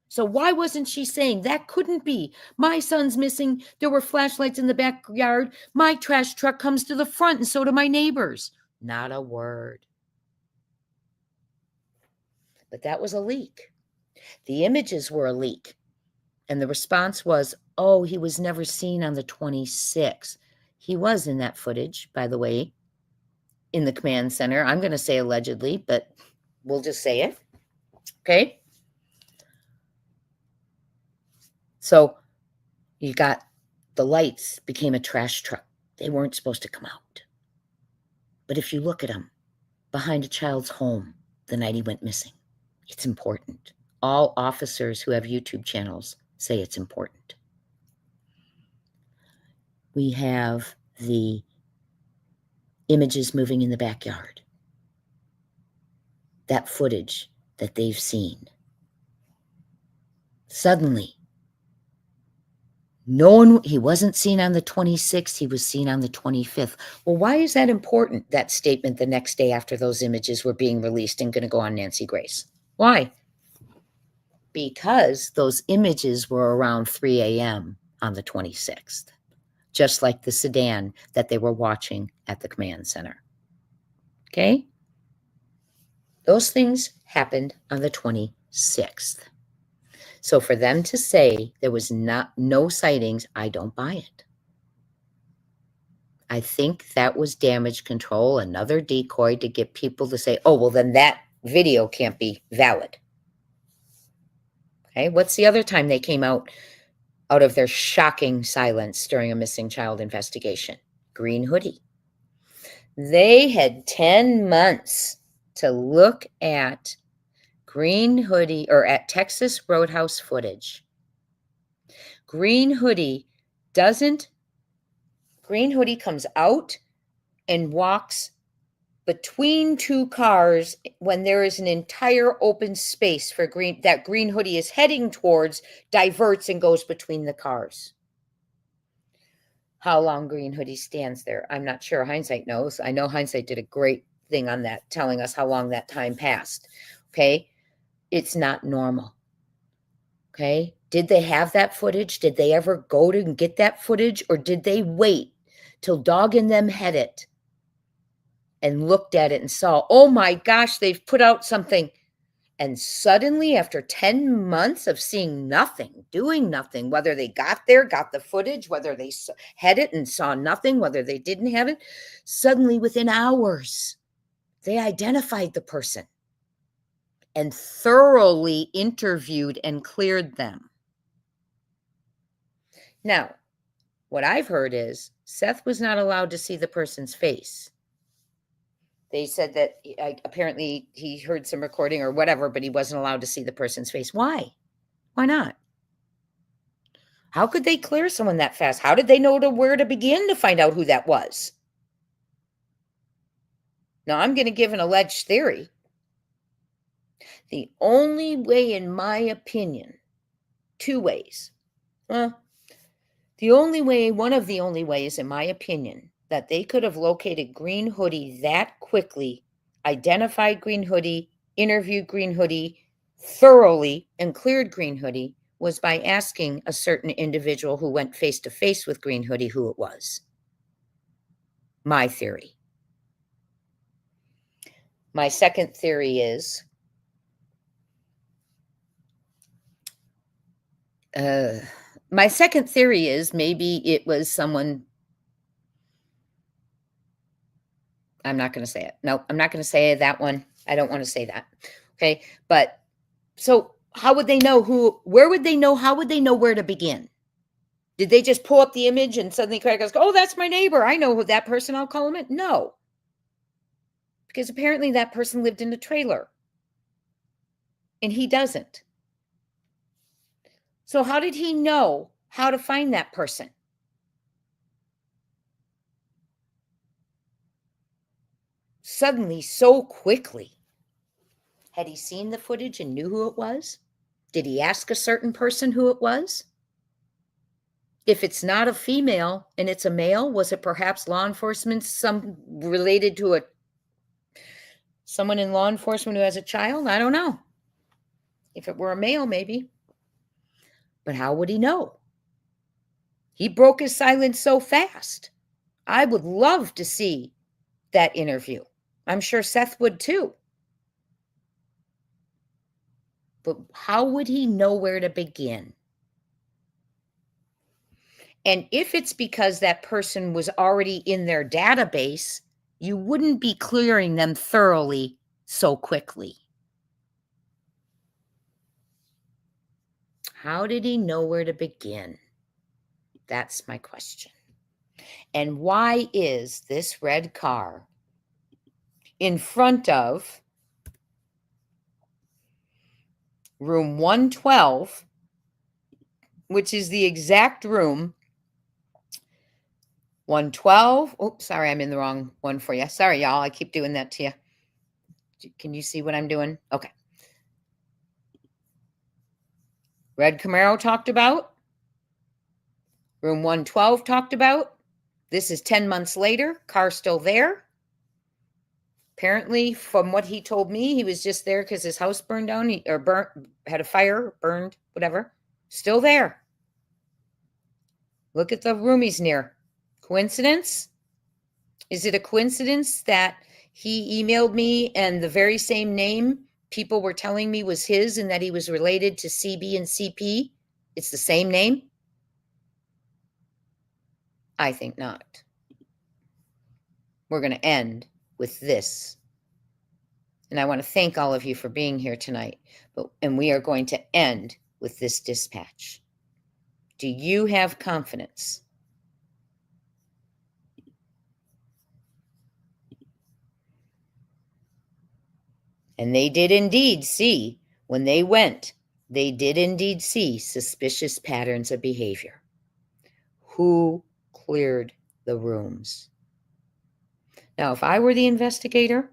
So why wasn't she saying that couldn't be? My son's missing. There were flashlights in the backyard. My trash truck comes to the front, and so do my neighbors. Not a word. But that was a leak. The images were a leak. And the response was, oh, he was never seen on the 26th. He was in that footage, by the way, in the command center. I'm going to say allegedly, but we'll just say it. Okay. So you got the lights became a trash truck. They weren't supposed to come out. But if you look at them behind a child's home the night he went missing, it's important. All officers who have YouTube channels say it's important. We have the images moving in the backyard. That footage that they've seen. Suddenly, he wasn't seen on the 26th, he was seen on the 25th. Well, why is that important, that statement the next day after those images were being released and going to go on Nancy Grace? Why? Because those images were around 3 a.m. on the 26th, just like the sedan that they were watching at the command center. Okay? Those things happened on the 26th. So for them to say there was no sightings, I don't buy it. I think that was damage control, another decoy to get people to say, oh, well, then that video can't be valid. Okay, what's the other time they came out of their shocking silence during a missing child investigation? Green hoodie. They had 10 months to look at Green hoodie or at Texas Roadhouse footage. Green hoodie comes out and walks between two cars when there is an entire open space for that green hoodie is heading towards, diverts and goes between the cars. How long green hoodie stands there, I'm not sure. Hindsight knows. I know hindsight did a great thing on that, telling us how long that time passed. Okay. It's not normal. Okay. Did they have that footage? Did they ever go to and get that footage? Or did they wait till Dog and them had it and looked at it and saw, oh my gosh, they've put out something. And suddenly after 10 months of seeing nothing, doing nothing, whether they got the footage, whether they had it and saw nothing, whether they didn't have it, suddenly within hours, they identified the person and thoroughly interviewed and cleared them. Now, what I've heard is Seth was not allowed to see the person's face. They said that apparently he heard some recording or whatever, but he wasn't allowed to see the person's face. Why? Why not? How could they clear someone that fast? How did they know where to begin to find out who that was? Now, I'm going to give an alleged theory. The only way, in my opinion, two ways. One of the only ways, in my opinion, that they could have located Green Hoodie that quickly, identified Green Hoodie, interviewed Green Hoodie thoroughly, and cleared Green Hoodie was by asking a certain individual who went face to face with Green Hoodie who it was. My theory. My second theory is maybe it was someone. I'm not going to say it. No, I'm not going to say that one. I don't want to say that. Okay. But so how would they know where would they know? How would they know where to begin? Did they just pull up the image and suddenly Craig goes, oh, that's my neighbor. I know who that person. I'll call him in. No. Because apparently that person lived in a trailer. And he doesn't. So how did he know how to find that person? Suddenly, so quickly. Had he seen the footage and knew who it was? Did he ask a certain person who it was? If it's not a female and it's a male, was it perhaps law enforcement, related to someone in law enforcement who has a child? I don't know. If it were a male, maybe. But how would he know? He broke his silence so fast. I would love to see that interview. I'm sure Seth would too. But how would he know where to begin? And if it's because that person was already in their database, you wouldn't be clearing them thoroughly so quickly. How did he know where to begin? That's my question. And why is this red car in front of room 112, which is the exact room 112? Oops, sorry, I'm in the wrong one for you. Sorry, y'all. I keep doing that to you. Can you see what I'm doing? Okay. Red Camaro talked about. Room 112 talked about. This is 10 months later. Car still there. Apparently, from what he told me, he was just there because his house burned down or burnt, had a fire, burned, whatever. Still there. Look at the room he's near. Coincidence? Is it a coincidence that he emailed me and the very same name people were telling me was his and that he was related to CB and CP? It's the same name? I think not. We're going to end with this. And I want to thank all of you for being here tonight. And we are going to end with this dispatch. Do you have confidence? And they did indeed see, when they went, they did indeed see suspicious patterns of behavior. Who cleared the rooms? Now, if I were the investigator,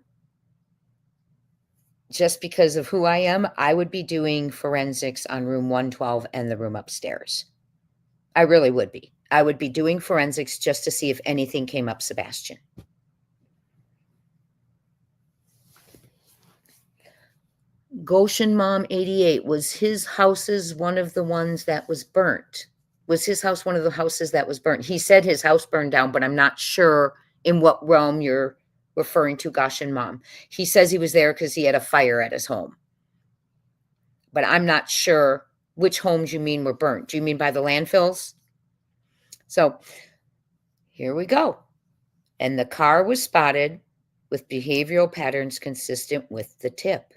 just because of who I am, I would be doing forensics on room 112 and the room upstairs. I really would be. I would be doing forensics just to see if anything came up Sebastian. Goshen Mom 88, was his houses one of the ones that was burnt? Was his house one of the houses that was burnt? He said his house burned down, but I'm not sure in what realm you're referring to, Goshen Mom. He says he was there because he had a fire at his home. But I'm not sure which homes you mean were burnt. Do you mean by the landfills? So here we go. And the car was spotted with behavioral patterns consistent with the tip.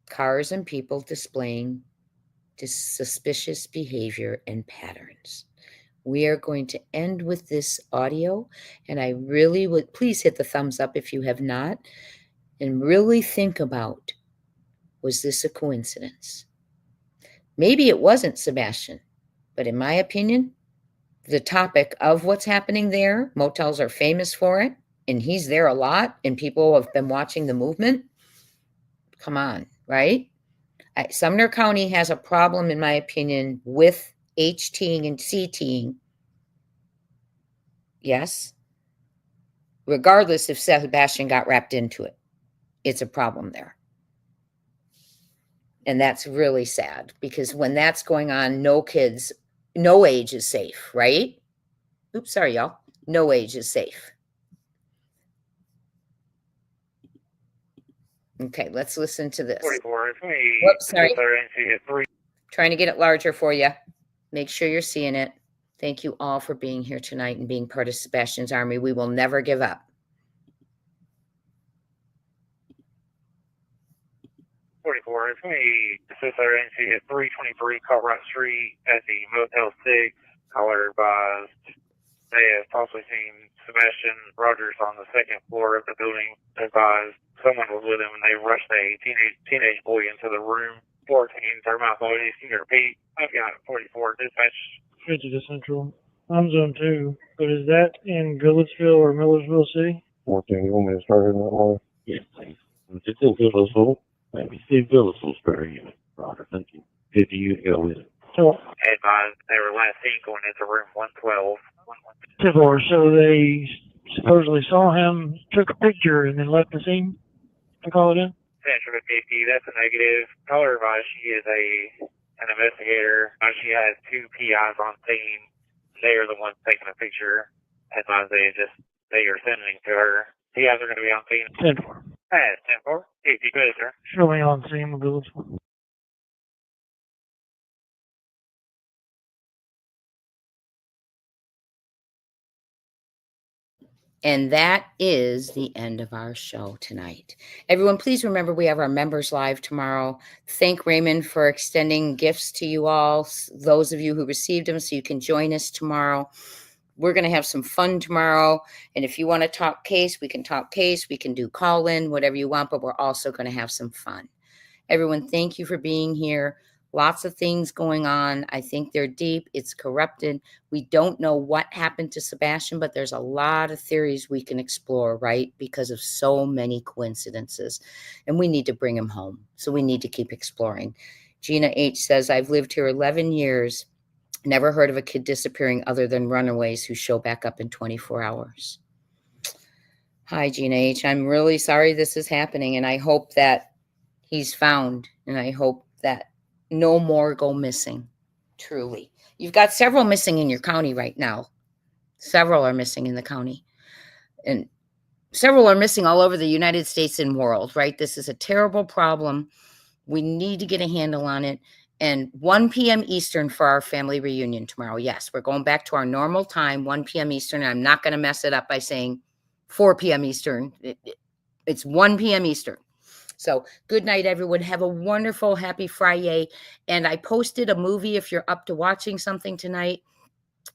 Cars and people displaying suspicious behavior and patterns. We are going to end with this audio, and I really would, please hit the thumbs up if you have not, and really think about, was this a coincidence? Maybe it wasn't, Sebastian, but in my opinion, the topic of what's happening there, motels are famous for it, and he's there a lot, and people have been watching the movement. Come on, right? Sumner County has a problem, in my opinion, with HTing and CTing. Yes. Regardless if Sebastian got wrapped into it, it's a problem there. And that's really sad because when that's going on, no kids, no age is safe, right? Oops, sorry, y'all. No age is safe. Okay, let's listen to this. 44, it's me. Whoops, sorry. Three. Trying to get it larger for you. Make sure you're seeing it. Thank you all for being here tonight and being part of Sebastian's Army. We will never give up. 44, it's me. Sister NC at 323 Colorado Street at the Motel 6. Caller advised they have possibly seen Sebastian Rogers on the second floor of the building. Advised someone was with him and they rushed a teenage boy into the room. 14, Thermite Boys, can you repeat? I've got 44, dispatch. 50 to Central. I'm Zone 2, but is that in Goodletsville or Millersville City? 14, you want me to start in that way? Yes, please. It's in Goodletsville. Maybe see Goodletsville spare unit. Roger, thank you. 50, you go with it. So, Advised they were last seen going into room 112. 10-4, so they supposedly saw him, took a picture, and then left the scene to call it in? sent her to 50. That's a negative. Call her advised she is an investigator. She has 2 PIs on scene. They are the ones taking a picture. Advised they are sending to her. PIs are going to be on scene. 10-4. 10-4. If you could, sir. Show me on scene with Goodletsville. And that is the end of our show tonight. Everyone, please remember we have our members live tomorrow. Thank Raymond for extending gifts to you all, those of you who received them, so you can join us tomorrow. We're going to have some fun tomorrow. And if you want to talk case, we can talk case. We can do call-in, whatever you want, but we're also going to have some fun. Everyone, thank you for being here. Lots of things going on. I think they're deep. It's corrupted. We don't know what happened to Sebastian, but there's a lot of theories we can explore, right? Because of so many coincidences. And we need to bring him home. So we need to keep exploring. Gina H. says, I've lived here 11 years. Never heard of a kid disappearing other than runaways who show back up in 24 hours. Hi, Gina H. I'm really sorry this is happening. And I hope that he's found. And I hope that no more go missing, truly. You've got several missing in your county right now. Several are missing in the county. And several are missing all over the United States and world, right? This is a terrible problem. We need to get a handle on it. And 1 p.m. Eastern for our family reunion tomorrow. Yes, we're going back to our normal time, 1 p.m. Eastern. I'm not going to mess it up by saying 4 p.m. Eastern. It's 1 p.m. Eastern. So good night, everyone. Have a wonderful, happy Friday. And I posted a movie if you're up to watching something tonight.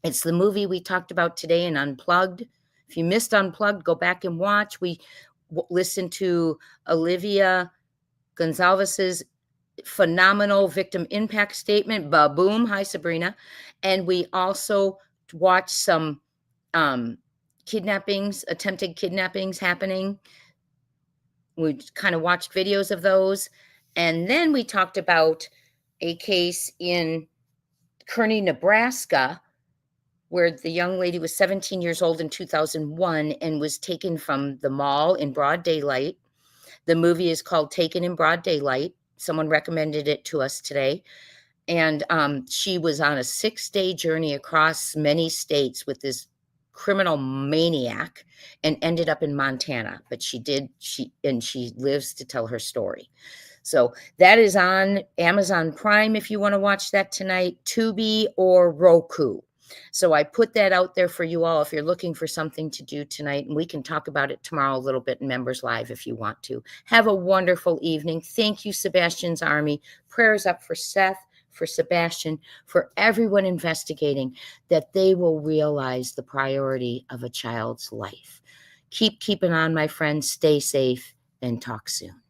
It's the movie we talked about today in Unplugged. If you missed Unplugged, go back and watch. We listened to Olivia Gonzalez's phenomenal victim impact statement. Ba-boom. Hi, Sabrina. And we also watched some kidnappings, attempted kidnappings happening. We kind of watched videos of those. And then we talked about a case in Kearney, Nebraska, where the young lady was 17 years old in 2001 and was taken from the mall in broad daylight. The movie is called Taken in Broad Daylight. Someone recommended it to us today. And she was on a 6-day journey across many states with this criminal maniac and ended up in Montana, but she lives to tell her story. So that is on Amazon Prime if you want to watch that tonight, Tubi or Roku. So I put that out there for you all if you're looking for something to do tonight, and we can talk about it tomorrow a little bit in Members Live if you want to. Have a wonderful evening. Thank you, Sebastian's Army. Prayers up for Seth, for Sebastian, for everyone investigating, that they will realize the priority of a child's life. Keep keeping on, my friends. Stay safe and talk soon.